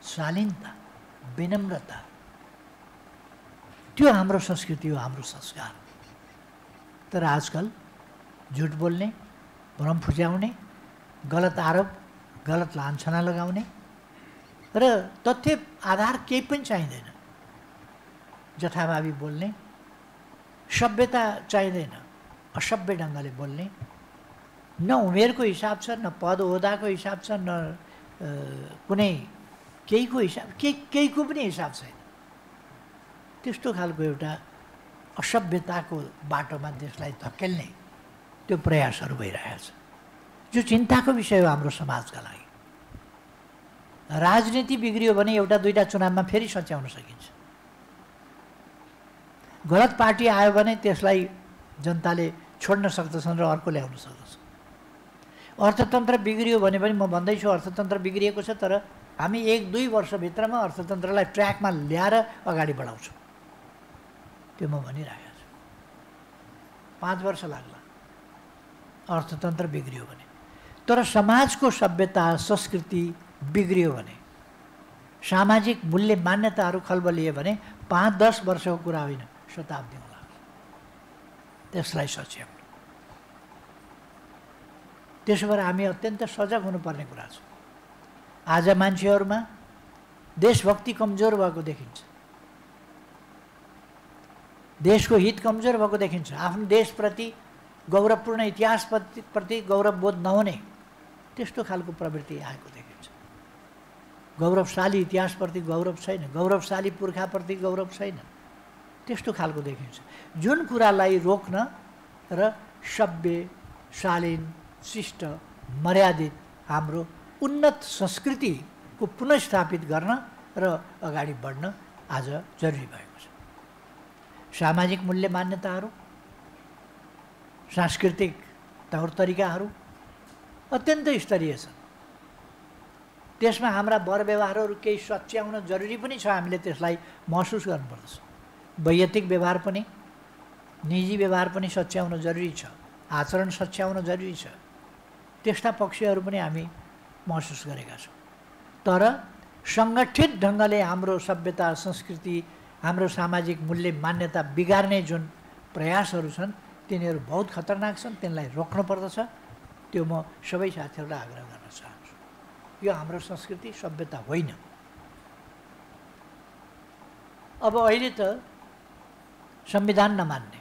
शालीनता विनम्रता, त्यो हाम्रो संस्कृति हो, हाम्रो संस्कार। तर आजकल झुट बोल्ने, भ्रम फुस्याउने, गलत आरोप गलत लान्छना लगाउने र तथ्य आधार केही पनि चाहिँदैन, जथाभावी बोल्ने, सभ्यता चाहिँदैन, असभ्य ढङ्गले बोल्ने, न उमेरको हिसाब छ, न पद ओहदाको हिसाब छ, न कुनै केहीको हिसाब, केहीको पनि हिसाब छैन। त्यस्तो खालको एउटा असभ्यताको बाटोमा देशलाई धकेल्ने त्यो प्रयासहरू भइरहेको छ, जो चिन्ताको विषय हो हाम्रो समाजका लागि। राजनीति बिग्रियो भने एउटा दुईटा चुनावमा फेरि सच्याउन सकिन्छ। गलत पार्टी आयो भने त्यसलाई जनताले छोड्न सक्दछन् र अर्को ल्याउन सक्दछन्। अर्थतन्त्र बिग्रियो भने पनि म भन्दैछु अर्थतन्त्र बिग्रिएको छ, तर हामी 1-2 वर्षभित्रमा अर्थतन्त्रलाई ट्र्याकमा ल्याएर अगाडि बढाउँछौँ, त्यो म भनिरहेको छु। 5 वर्ष लाग्ला अर्थतन्त्र बिग्रियो भने, तर समाजको सभ्यता संस्कृति बिग्रियो भने, सामाजिक मूल्य मान्यताहरू खल्बलिए भने 5-10 वर्षको कुरा होइन, शताब्दी लाग्छ त्यसलाई सच्याउनु। त्यसो भएर हामी अत्यन्त सजग हुनुपर्ने कुरा छ। आज मान्छेहरूमा देशभक्ति कमजोर भएको देखिन्छ, देशको हित कमजोर भएको देखिन्छ, आफ्नो देशप्रति गौरवपूर्ण इतिहासप्रति गौरवबोध नहुने त्यस्तो खालको प्रवृत्ति आएको देखिन्छ। गौरवशाली इतिहासप्रति गौरव छैन, गौरवशाली पुर्खाप्रति गौरव छैन, त्यस्तो खालको देखिन्छ। जुन कुरालाई रोक्न र सभ्य शालीन शिष्ट मर्यादित हाम्रो उन्नत संस्कृतिको पुनर्स्थापित गर्न र अगाडि बढ्न आज जरुरी भएको छ। सामाजिक मूल्य मान्यताहरू, सांस्कृतिक तौर तरिकाहरू अत्यन्त स्तरीय छन्। त्यसमा हाम्रा वर व्यवहारहरू केही सच्याउन जरुरी पनि छ। हामीले त्यसलाई महसुस गर्नुपर्दछ। वैयक्तिक व्यवहार पनि, निजी व्यवहार पनि सच्याउन जरुरी छ। आचरण सच्याउन जरुरी छ। त्यस्ता पक्षहरू पनि हामी महसुस गरेका छौँ। तर सङ्गठित ढङ्गले हाम्रो सभ्यता, संस्कृति, हाम्रो सामाजिक मूल्य मान्यता बिगार्ने जुन प्रयासहरू छन् तिनीहरू बहुत खतरनाक छन्। तिनलाई रोक्नुपर्दछ। त्यो म सबै साथीहरूलाई आग्रह गर्न चाहन्छु। यो हाम्रो संस्कृति, सभ्यता होइन। अब अहिले त संविधान नमान्ने,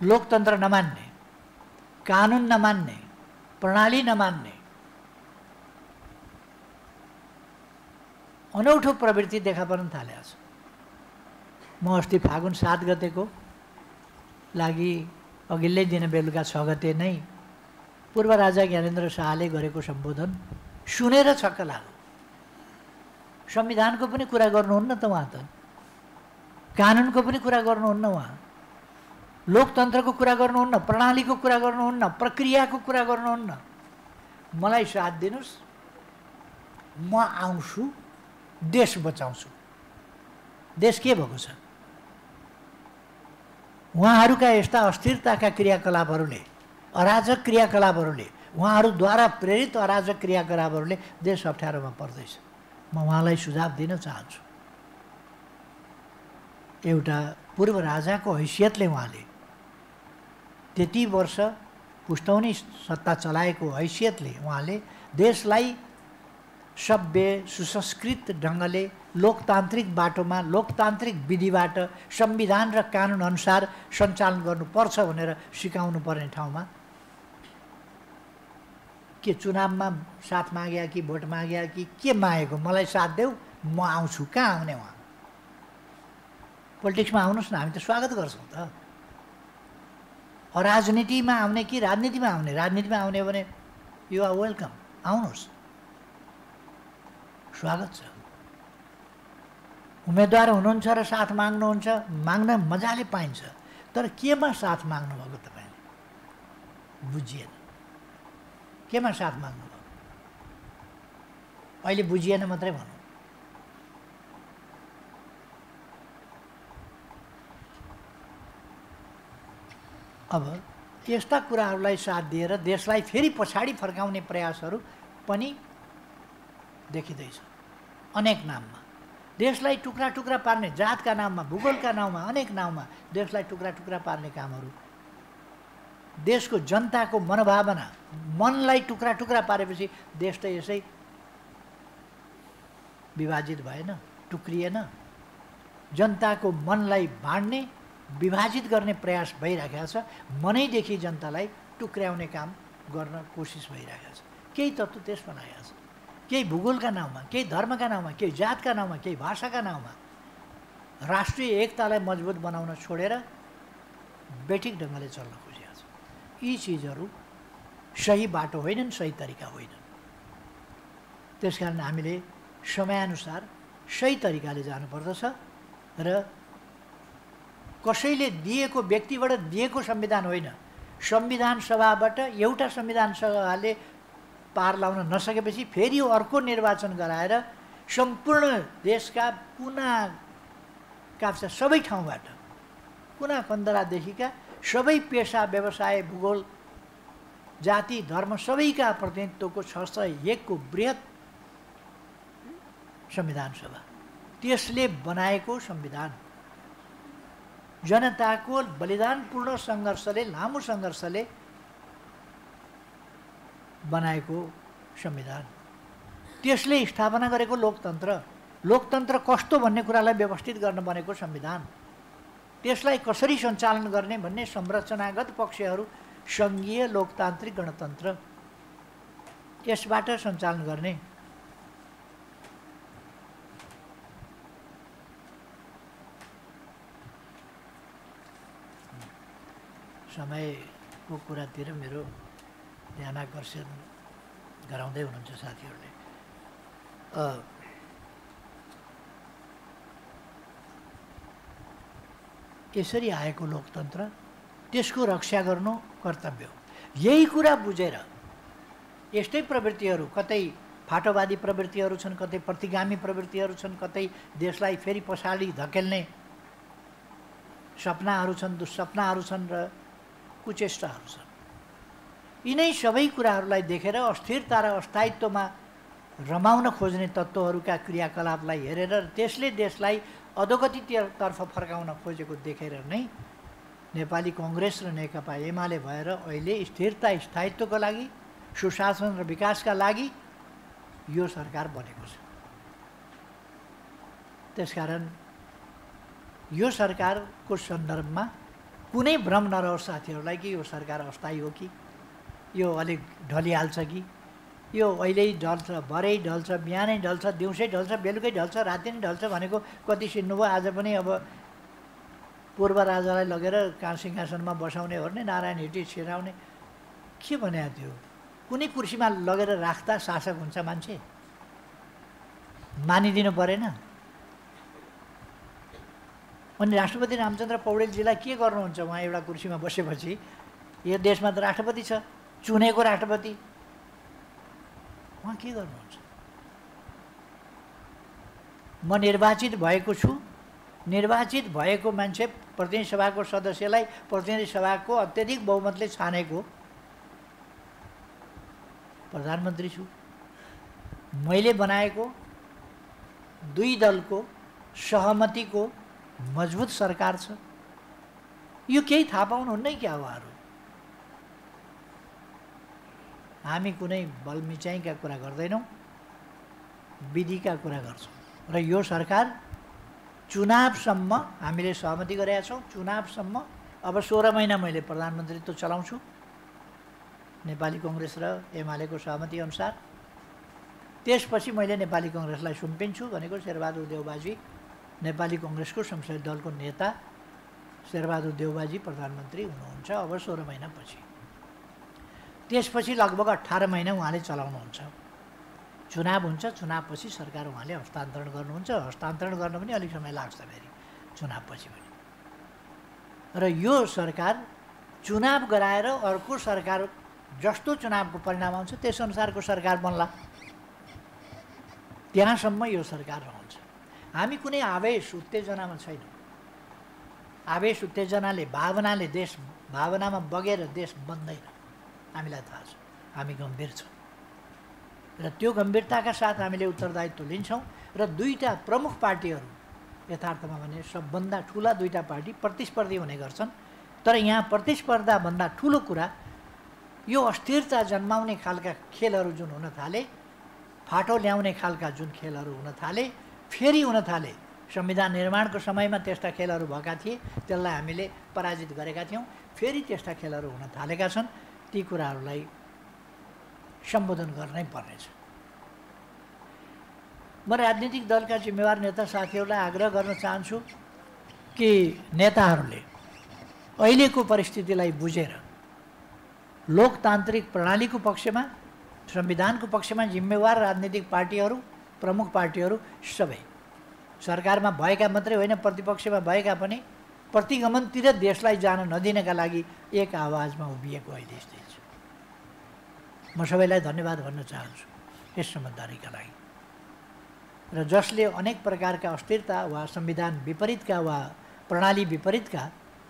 लोकतन्त्र नमान्ने, कानुन नमान्ने, प्रणाली नमान्ने अनौठो प्रवृत्ति देखा पर्न थालेको छ। म अस्ति फागुन 7 गतेको लागि अघिल्लै दिन बेलुका 6 गते नै पूर्व राजा ज्ञानेन्द्र शाहले गरेको सम्बोधन सुनेर छक्क लाग्यो। संविधानको पनि कुरा गर्नुहुन्न त उहाँ त, कानुनको पनि कुरा गर्नुहुन्न उहाँ, लोकतन्त्रको कुरा गर्नुहुन्न, प्रणालीको कुरा गर्नुहुन्न, प्रक्रियाको कुरा गर्नुहुन्न। मलाई साथ दिनुहोस्, म आउँछु, देश बचाउँछु। देश के भएको छ? उहाँहरूका यस्ता अस्थिरताका क्रियाकलापहरूले, अराजक क्रियाकलापहरूले, उहाँहरूद्वारा प्रेरित अराजक क्रियाकलापहरूले देश अप्ठ्यारोमा पर्दैछ। म उहाँलाई सुझाव दिन चाहन्छु। एउटा पूर्व राजाको हैसियतले उहाँले त्यति वर्ष पुस्तौनी सत्ता चलाएको हैसियतले उहाँले देशलाई सभ्य, सुसंस्कृत ढङ्गले लोकतान्त्रिक बाटोमा, लोकतान्त्रिक विधिबाट संविधान र कानुन अनुसार सञ्चालन गर्नुपर्छ भनेर सिकाउनु पर्ने ठाउँमा के चुनावमा साथ माग्या कि भोट माग्या कि के मागेको, मलाई साथ देऊ म आउँछु। कहाँ आउने उहाँ? पोलिटिक्समा आउनुहोस् न, हामी त स्वागत गर्छौँ त। राजनीतिमा आउने कि राजनीतिमा आउने? राजनीतिमा आउने भने यु आर वेलकम, आउनुहोस्, स्वागत छ। उम्मेदवार हुनुहुन्छ र साथ माग्नुहुन्छ, माग्न मजाले पाइन्छ। तर केमा साथ माग्नुभएको तपाईँले? बुझिएन। केमा साथ माग्नुभयो? अहिले बुझिएन मात्रै भनौँ। अब यस्ता कुराहरूलाई साथ दिएर देशलाई फेरि पछाडि फर्काउने प्रयासहरू पनि देखिँदैछ। अनेक नाममा देशलाई टुक्रा टुक्रा पार्ने, जातका नाममा, भूगोलका नाममा, अनेक नाममा देशलाई टुक्रा टुक्रा पार्ने कामहरू, देशको जनताको मनोभावना, मनलाई टुक्रा टुक्रा पारेपछि देश त यसै विभाजित भएन, टुक्रिएन। जनताको मनलाई बाँड्ने, विभाजित गर्ने प्रयास भइरहेको छ। मनैदेखि जनतालाई टुक्र्याउने काम गर्न कोसिस भइरहेको छ। केही तत्त्व त्यसमा लागेको छ। केही भूगोलका नाउँमा, केही धर्मका नाउँमा, केही जातका नाउँमा, केही भाषाका नाउँमा राष्ट्रिय एकतालाई मजबुत बनाउन छोडेर बेठिक ढङ्गले चल्न खोजिएको छ। यी चिजहरू सही बाटो होइनन्, सही तरिका होइनन्। त्यसकारण हामीले समयानुसार सही तरिकाले जानुपर्दछ र कसैले दिएको, व्यक्तिबाट दिएको संविधान होइन, संविधान सभाबाट एउटा संविधान सभाले पार लाउन नसकेपछि फेरि अर्को निर्वाचन गराएर सम्पूर्ण देशका कुना काप्चा सबै ठाउँबाट, कुना कन्दरादेखिका सबै पेसा, व्यवसाय, भूगोल, जाति, धर्म सबैका प्रतिनिधित्वको 601 को बृहत संविधान सभा, त्यसले बनाएको संविधान, जनताको बलिदानपूर्ण सङ्घर्षले, लामो सङ्घर्षले बनाएको संविधान, त्यसले स्थापना गरेको लोकतन्त्र, लोकतन्त्र कस्तो भन्ने कुरालाई व्यवस्थित गर्न बनेको संविधान, त्यसलाई कसरी सञ्चालन गर्ने भन्ने संरचनागत पक्षहरू, सङ्घीय लोकतान्त्रिक गणतन्त्र, यसबाट सञ्चालन गर्ने। समयको कुरातिर मेरो ध्यान आकर्षण गराउँदै हुनुहुन्छ साथीहरूले। यसरी आएको लोकतन्त्र, त्यसको रक्षा गर्नु कर्तव्य हो। यही कुरा बुझेर यस्तै प्रवृत्तिहरू, कतै फाटोवादी प्रवृत्तिहरू छन्, कतै प्रतिगामी प्रवृत्तिहरू छन्, कतै देशलाई फेरि पछाडि धकेल्ने सपनाहरू छन्, दुःसपनाहरू छन् र कुचेष्टाहरू छन्। यिनै सबै कुराहरूलाई देखेर अस्थिरता र अस्थायित्वमा रमाउन खोज्ने तत्त्वहरूका क्रियाकलापलाई हेरेर त्यसले देशलाई अधोगतितर्फ फर्काउन खोजेको देखेर नै नेपाली कङ्ग्रेस र नेकपा एमाले भएर अहिले स्थिरता स्थायित्वको लागि, सुशासन र विकासका लागि यो सरकार बनेको छ। त्यसकारण यो सरकारको सन्दर्भमा कुनै भ्रम नरहोस् साथीहरूलाई कि यो सरकार अस्थायी हो कि यो अलिक ढलिहाल्छ कि यो अहिले ढल्छ, भरै ढल्छ, बिहानै ढल्छ, दिउँसै ढल्छ, बेलुकै ढल्छ, राति नै ढल्छ भनेको कति सुन्नुभयो। आज पनि अब पूर्व राजालाई लगेर कहाँ सिंहासनमा बसाउने हो भने नारायण हिटी छिराउने के भने थियो। कुनै कुर्सीमा लगेर राख्दा शासक हुन्छ मान्छे? मानिदिनु परेन? अनि राष्ट्रपति रामचन्द्र पौडेलजीलाई के गर्नुहुन्छ उहाँ एउटा कुर्सीमा बसेपछि? यो देशमा त राष्ट्रपति छ, चुनेको राष्ट्रपति, उहाँ के गर्नुहुन्छ? म निर्वाचित भएको छु, निर्वाचित भएको मान्छे प्रतिनिधि सभाको सदस्यलाई प्रतिनिधि सभाको अत्यधिक बहुमतले छानेको प्रधानमन्त्री छु। मैले बनाएको दुई दलको सहमतिको मजबुत सरकार छ। यो केही थाहा पाउनुहुन्न क्या उहाँहरू? हामी कुनै बलमिचाइका कुरा गर्दैनौँ, विधिका कुरा गर्छौँ। र यो सरकार चुनावसम्म हामीले सहमति गरेका छौँ। चुनावसम्म अब 16 महिना मैले प्रधानमन्त्रीत्व चलाउँछु नेपाली कङ्ग्रेस र एमालेको सहमति अनुसार। त्यसपछि मैले नेपाली कङ्ग्रेसलाई सुम्पिन्छु भनेको शेरबहादुर देउबाजी नेपाली कङ्ग्रेसको संसदीय दलको नेता शेरबहादुर देउबाजी प्रधानमन्त्री हुनुहुन्छ अब 16 महिनापछि। त्यसपछि लगभग 18 महिना उहाँले चलाउनुहुन्छ। चुनाव हुन्छ, चुनावपछि सरकार उहाँले हस्तान्तरण गर्नुहुन्छ। हस्तान्तरण गर्न पनि अलिक समय लाग्छ फेरि चुनावपछि पनि। र यो सरकार चुनाव गराएर अर्को सरकार जस्तो चुनावको परिणाम आउँछ त्यसअनुसारको सरकार बन्ला, त्यहाँसम्म यो सरकार रहन्छ। हामी कुनै आवेश उत्तेजनामा छैनौँ। आवेश उत्तेजनाले, भावनाले, देश भावनामा बगेर देश बन्दैन, हामीलाई थाहा छ। हामी गम्भीर छौँ र त्यो गम्भीरताका साथ हामीले उत्तरदायित्व लिन्छौँ। र दुईटा प्रमुख पार्टीहरू यथार्थमा भने सबभन्दा ठुला दुईटा पार्टी प्रतिस्पर्धी हुने गर्छन्। तर यहाँ प्रतिस्पर्धाभन्दा ठुलो कुरा यो अस्थिरता जन्माउने खालका खेलहरू जुन हुन थाले, फाटो ल्याउने खालका जुन खेलहरू हुन थाले, फेरि हुन थाले। संविधान निर्माणको समयमा त्यस्ता खेलहरू भएका थिए, त्यसलाई हामीले पराजित गरेका थियौँ। फेरि त्यस्ता खेलहरू हुन थालेका छन्। ती कुराहरूलाई सम्बोधन गर्नै पर्नेछ। म राजनीतिक दलका जिम्मेवार नेता साथीहरूलाई आग्रह गर्न चाहन्छु कि नेताहरूले अहिलेको परिस्थितिलाई बुझेर लोकतान्त्रिक प्रणालीको पक्षमा, संविधानको पक्षमा जिम्मेवार राजनीतिक पार्टीहरू, प्रमुख पार्टीहरू सबै सरकारमा भएका मात्रै होइन, प्रतिपक्षमा भएका पनि प्रतिगमनतिर देशलाई जान नदिनका लागि एक आवाजमा उभिएको अहिले स्थिति छ। म सबैलाई धन्यवाद भन्न चाहन्छु यस समझदारीका लागि। र जसले अनेक प्रकारका अस्थिरता वा संविधान विपरीतका वा प्रणाली विपरीतका,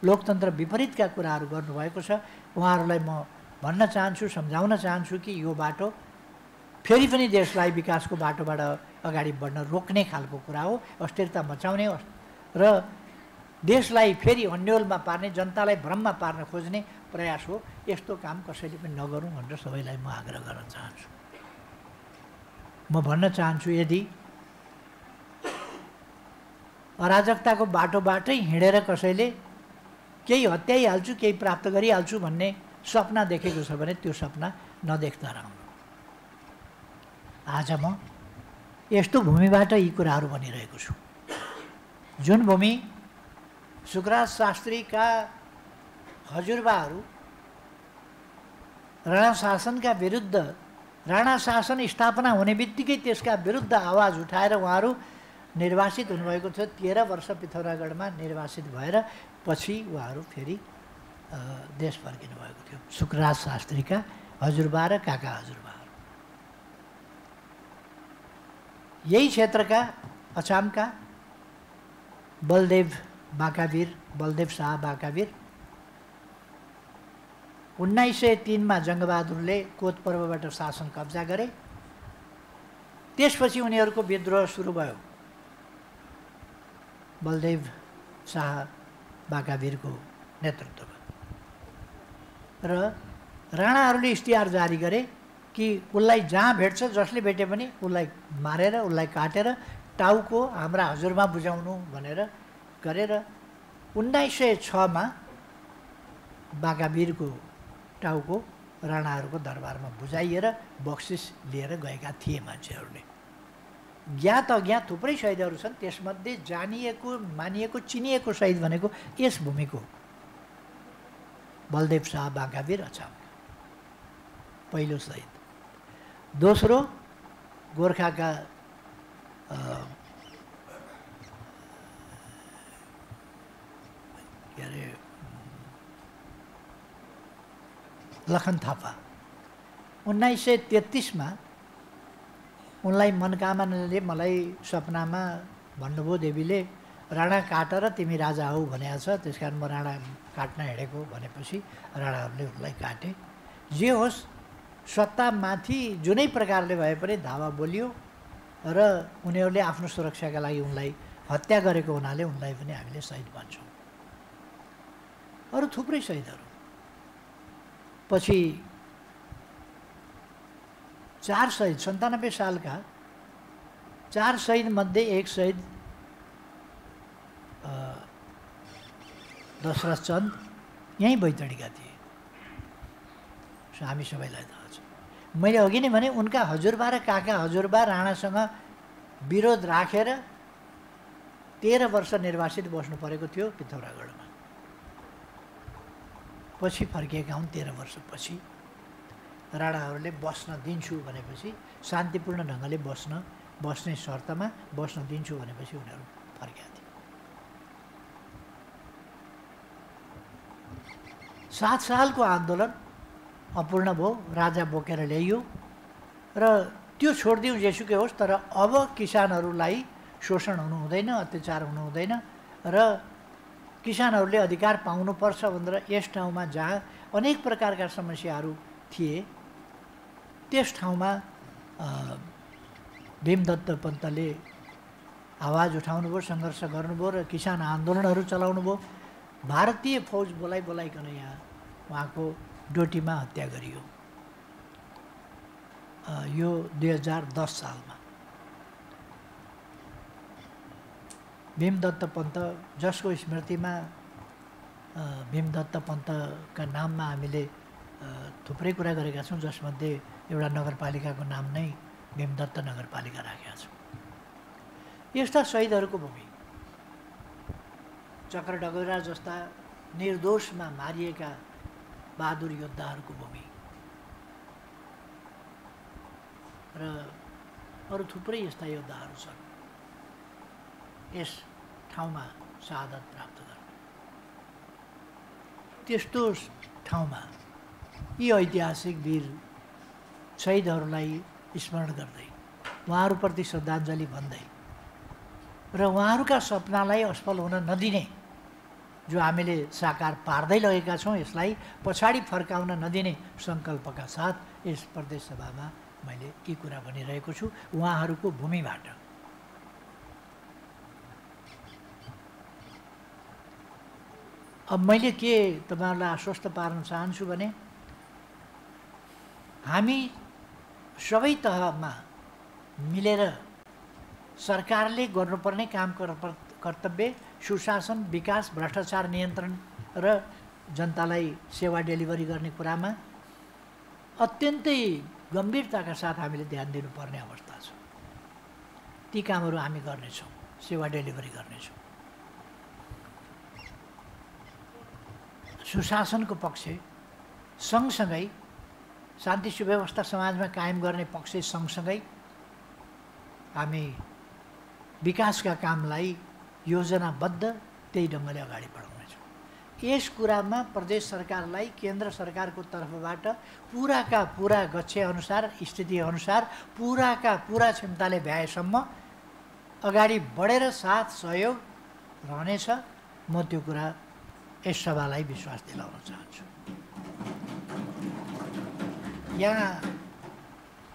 लोकतन्त्र विपरीतका कुराहरू गर्नुभएको छ, उहाँहरूलाई म भन्न चाहन्छु, सम्झाउन चाहन्छु कि यो बाटो फेरि पनि देशलाई विकासको बाटोबाट अगाडि बढ्न रोक्ने खालको कुरा हो, अस्थिरता मचाउने र देशलाई फेरि अन्योलमा पार्ने, जनतालाई भ्रममा पार्न खोज्ने प्रयास हो। यस्तो काम कसैले पनि नगरौँ भनेर सबैलाई म आग्रह गर्न चाहन्छु। म भन्न चाहन्छु यदि अराजकताको बाटोबाटै हिँडेर कसैले केही हत्याइहाल्छु, केही प्राप्त गरिहाल्छु भन्ने सपना देखेको छ भने त्यो सपना नदेख्दा राम्रो। आज म यस्तो भूमिबाट यी कुराहरू भनिरहेको छु जुन भूमि सुकराज शास्त्रीका हजुरबाहरू राणा शासनका विरुद्ध राणा शासन स्थापना हुने बित्तिकै त्यसका विरुद्ध आवाज उठाएर उहाँहरू निर्वासित हुनुभएको थियो। 13 वर्ष पिथौरागढमा निर्वासित भएर पछि उहाँहरू फेरि देश फर्किनु भएको थियो। सुखराज शास्त्रीका हजुरबा र काका हजुरबाहरू। यही क्षेत्रका अछामका बलदेव बाकावीर, बलदेव शाह बाकावीर 1903 मा जङ्गबहादुरले कोत पर्वबाट शासन कब्जा गरे। त्यसपछि उनीहरूको विद्रोह सुरु भयो। बलदेव शाह बाकावीरको नेतृत्वमा र राणाहरूले इस्तिहार जारी गरे कि उसलाई जहाँ भेट्छ, जसले भेटे पनि उसलाई मारेर, उसलाई काटेर टाउको हाम्रा हजुरमा बुझाउनु भनेर गरेर 1906 मा बाकावीरको टाउको राणाहरूको दरबारमा बुझाइएर बक्सिस लिएर गएका थिए मान्छेहरूले। ज्ञात अज्ञात थुप्रै शहीदहरू छन्। त्यसमध्ये जानिएको, मानिएको, चिनिएको शहीद भनेको यस भूमिको बलदेव शाह बाकावीर अछामका पहिलो शहीद। दोस्रो गोर्खाका के अरे लखन थापा 1933 मा उनलाई मनकामनाले मलाई सपनामा भन्नुभयो देवीले, राणा काट र तिमी राजा हौ भनेको छ, त्यस कारण म राणा काट्न हिँडेको भनेपछि राणाहरूले उनलाई काटे। जे होस्, सत्तामाथि जुनै प्रकारले भए पनि धावा बोलियो र उनीहरूले आफ्नो सुरक्षाका लागि उनलाई हत्या गरेको हुनाले उनलाई पनि हामीले शहीद भन्छौँ। अरू थुप्रै शहीदहरू पछि 4 शहीद 97 सालका 4 शहीद मध्ये एक शहीद दशरथ चन्द यहीँ बैतडीका थिए। हामी सबैलाई थाहा छ। मैले अघि नै भने उनका हजुरबा र काका हजुरबा राणासँग विरोध राखेर 13 वर्ष निर्वासित बस्नु परेको थियो पिथौरागढमा। पछि फर्किएका हुन् 13 वर्षपछि। राणाहरूले बस्न दिन्छु भनेपछि शान्तिपूर्ण ढङ्गले बस्ने शर्तमा बस्न दिन्छु भनेपछि उनीहरू फर्केका थिए। 7 सालको आन्दोलन अपूर्ण भयो, राजा बोकेर ल्याइयो र त्यो छोडिदिउँ जेसुकै होस्, तर अब किसानहरूलाई शोषण हुनु हुँदैन, अत्याचार हुनु हुँदैन र किसानहरूले अधिकार पाउनुपर्छ भनेर यस ठाउँमा जहाँ अनेक प्रकारका समस्याहरू थिए त्यस ठाउँमा भीमदत्त पन्तले आवाज उठाउनुभयो, सङ्घर्ष गर्नुभयो र किसान आन्दोलनहरू चलाउनुभयो। भारतीय फौज बोलाइकन यहाँ उहाँको डोटीमा हत्या गरियो। यो 2010 सालमा भीमदत्त पन्त, जसको स्मृतिमा भीमदत्त पन्तका नाममा हामीले थुप्रै कुरा गरेका छौँ, जसमध्ये एउटा नगरपालिकाको नाम नै भीमदत्त नगरपालिका राखेका छौँ। यस्ता शहीदहरूको भूमि, चक्र डगौरा जस्ता निर्दोषमा मारिएका बहादुर योद्धाहरूको भूमि र अरू थुप्रै यस्ता योद्धाहरू छन् यस ठाउँमा शहादत प्राप्त गर्ने। त्यस्तो ठाउँमा यी ऐतिहासिक वीर शहीदहरूलाई स्मरण गर्दै, उहाँहरूप्रति श्रद्धाञ्जली भन्दै र उहाँहरूका सपनालाई असफल हुन नदिने, जो हामीले साकार पार्दै लगेका छौँ, यसलाई पछाडि फर्काउन नदिने सङ्कल्पका साथ यस प्रदेश सभामा मैले यी कुरा भनिरहेको छु उहाँहरूको भूमिबाट। अब मैले के तपाईँहरूलाई आश्वस्त पार्न चाहन्छु भने, हामी सबै तहमा मिलेर सरकारले गर्नुपर्ने काम कर्तव्य, सुशासन, विकास, भ्रष्टाचार नियन्त्रण र जनतालाई सेवा डेलिभरी गर्ने कुरामा अत्यन्तै गम्भीरताका साथ हामीले ध्यान दिनुपर्ने अवस्था छ। ती कामहरू हामी गर्नेछौँ, सेवा डेलिभरी गर्नेछौँ। सुशासनको पक्ष सँगसँगै शान्ति सुव्यवस्था समाजमा कायम गर्ने पक्ष सँगसँगै हामी विकासका कामलाई योजनाबद्ध त्यही ढङ्गले अगाडि बढाउनेछौँ। यस कुरामा प्रदेश सरकारलाई केन्द्र सरकारको तर्फबाट पुराका पुरा गच्छेअनुसार स्थितिअनुसार पुराका पुरा क्षमताले भ्याएसम्म अगाडि बढेर साथ सहयोग रहनेछ। म त्यो कुरा यस सभालाई विश्वास दिलाउन चाहन्छु। यहाँ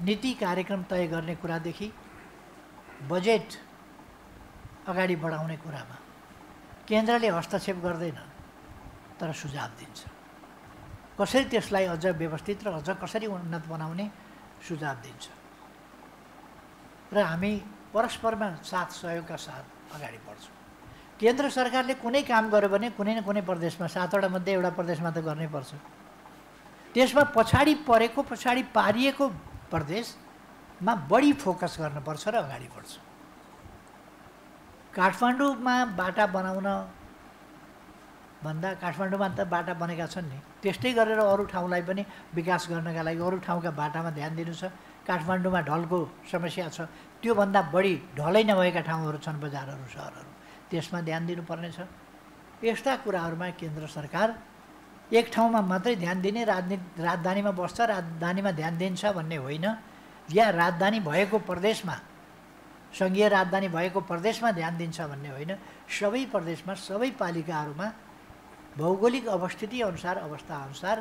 नीति कार्यक्रम तय गर्ने कुरादेखि बजेट अगाडि बढाउने कुरामा केन्द्रले हस्तक्षेप गर्दैन, तर सुझाव दिन्छ। कसरी त्यसलाई अझ व्यवस्थित र अझ कसरी उन्नत बनाउने सुझाव दिन्छ र हामी परस्परमा साथ सहयोगका साथ अगाडि बढ्छौँ। केन्द्र सरकारले कुनै काम गर्यो भने कुनै न कुनै प्रदेशमा 7वटा मध्ये एउटा प्रदेशमा त गर्नै पर्छ। त्यसमा पछाडि परेको पछाडि पारिएको प्रदेशमा बढी फोकस गर्नुपर्छ र अगाडि बढ्छ। काठमाडौँमा बाटा बनाउन भन्दा काठमाडौँमा त बाटा बनेका छन् नि, त्यस्तै गरेर अरू ठाउँलाई पनि विकास गर्नका लागि अरू ठाउँका बाटामा ध्यान दिनु छ। काठमाडौँमा ढलको समस्या छ, त्योभन्दा बढी ढलै नभएका ठाउँहरू छन्, बजारहरू सहरहरू, त्यसमा ध्यान दिनुपर्नेछ। यस्ता कुराहरूमा केन्द्र सरकार एक ठाउँमा मात्रै ध्यान दिने, राजधानीमा बस्छ राजधानीमा ध्यान दिन्छ भन्ने होइन, या राजधानी भएको प्रदेशमा सङ्घीय राजधानी भएको प्रदेशमा ध्यान दिन्छ भन्ने होइन। सबै प्रदेशमा सबै पालिकाहरूमा भौगोलिक अवस्थिति अनुसार अवस्थाअनुसार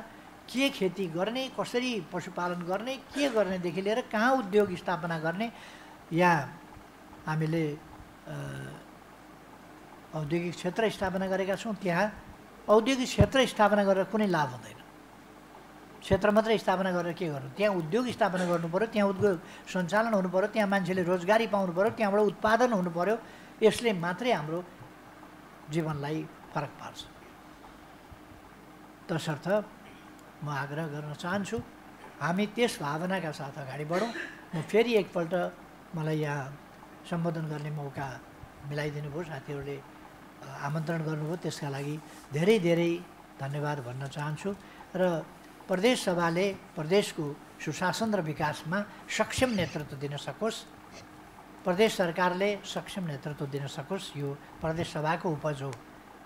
के खेती गर्ने, कसरी पशुपालन गर्ने, के गर्नेदेखि लिएर कहाँ उद्योग स्थापना गर्ने। यहाँ हामीले औद्योगिक क्षेत्र स्थापना गरेका छौँ, त्यहाँ औद्योगिक क्षेत्र स्थापना गरेर कुनै लाभ हुँदैन। क्षेत्र मात्रै स्थापना गरेर के गर्नु, त्यहाँ उद्योग स्थापना गर्नु पऱ्यो, त्यहाँ उद्योग सञ्चालन हुनु पऱ्यो, त्यहाँ मान्छेले रोजगारी पाउनु पऱ्यो, त्यहाँबाट उत्पादन हुनु पऱ्यो। यसले मात्रै हाम्रो जीवनलाई फरक पार्छ। तसर्थ म आग्रह गर्न चाहन्छु हामी त्यस भावनाका साथ अगाडि बढौँ। म फेरि एकपल्ट मलाई यहाँ सम्बोधन गर्ने मौका मिलाइदिनु भयो, साथीहरूले आमन्त्रण गर्नुभयो, त्यसका लागि धेरै धेरै धन्यवाद भन्न चाहन्छु। र प्रदेश सभाले प्रदेशको सुशासन र विकासमा सक्षम नेतृत्व दिन सकोस्, प्रदेश सरकारले सक्षम नेतृत्व दिन सकोस्। यो प्रदेश सभाको उपज हो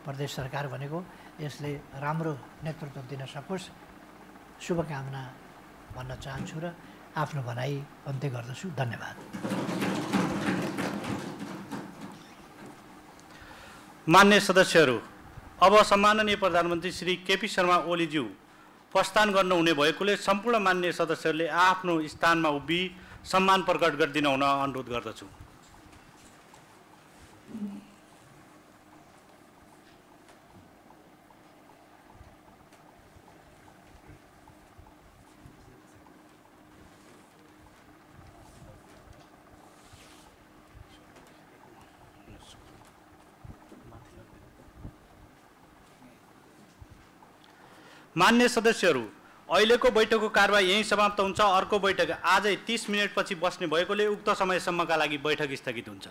प्रदेश सरकार भनेको, यसले राम्रो नेतृत्व दिन सकोस्, शुभकामना भन्न चाहन्छु र आफ्नो भनाइ अन्त्य गर्दछु। धन्यवाद। मान्य सदस्यहरू, अब सम्माननीय प्रधानमन्त्री श्री केपी शर्मा ओलीज्यू प्रस्थान गर्नुहुने भएकोले सम्पूर्ण मान्य सदस्यहरूले आफ्नो स्थानमा उभि सम्मान प्रकट गरिदिन हुन अनुरोध गर्दछु। मान्य सदस्यहरू, अहिलेको बैठकको कारबाही यही समाप्त हुन्छ। अर्को बैठक आजै 30 मिनेटपछि बस्ने भएकोले उक्त समयसम्मका लागि बैठक स्थगित हुन्छ।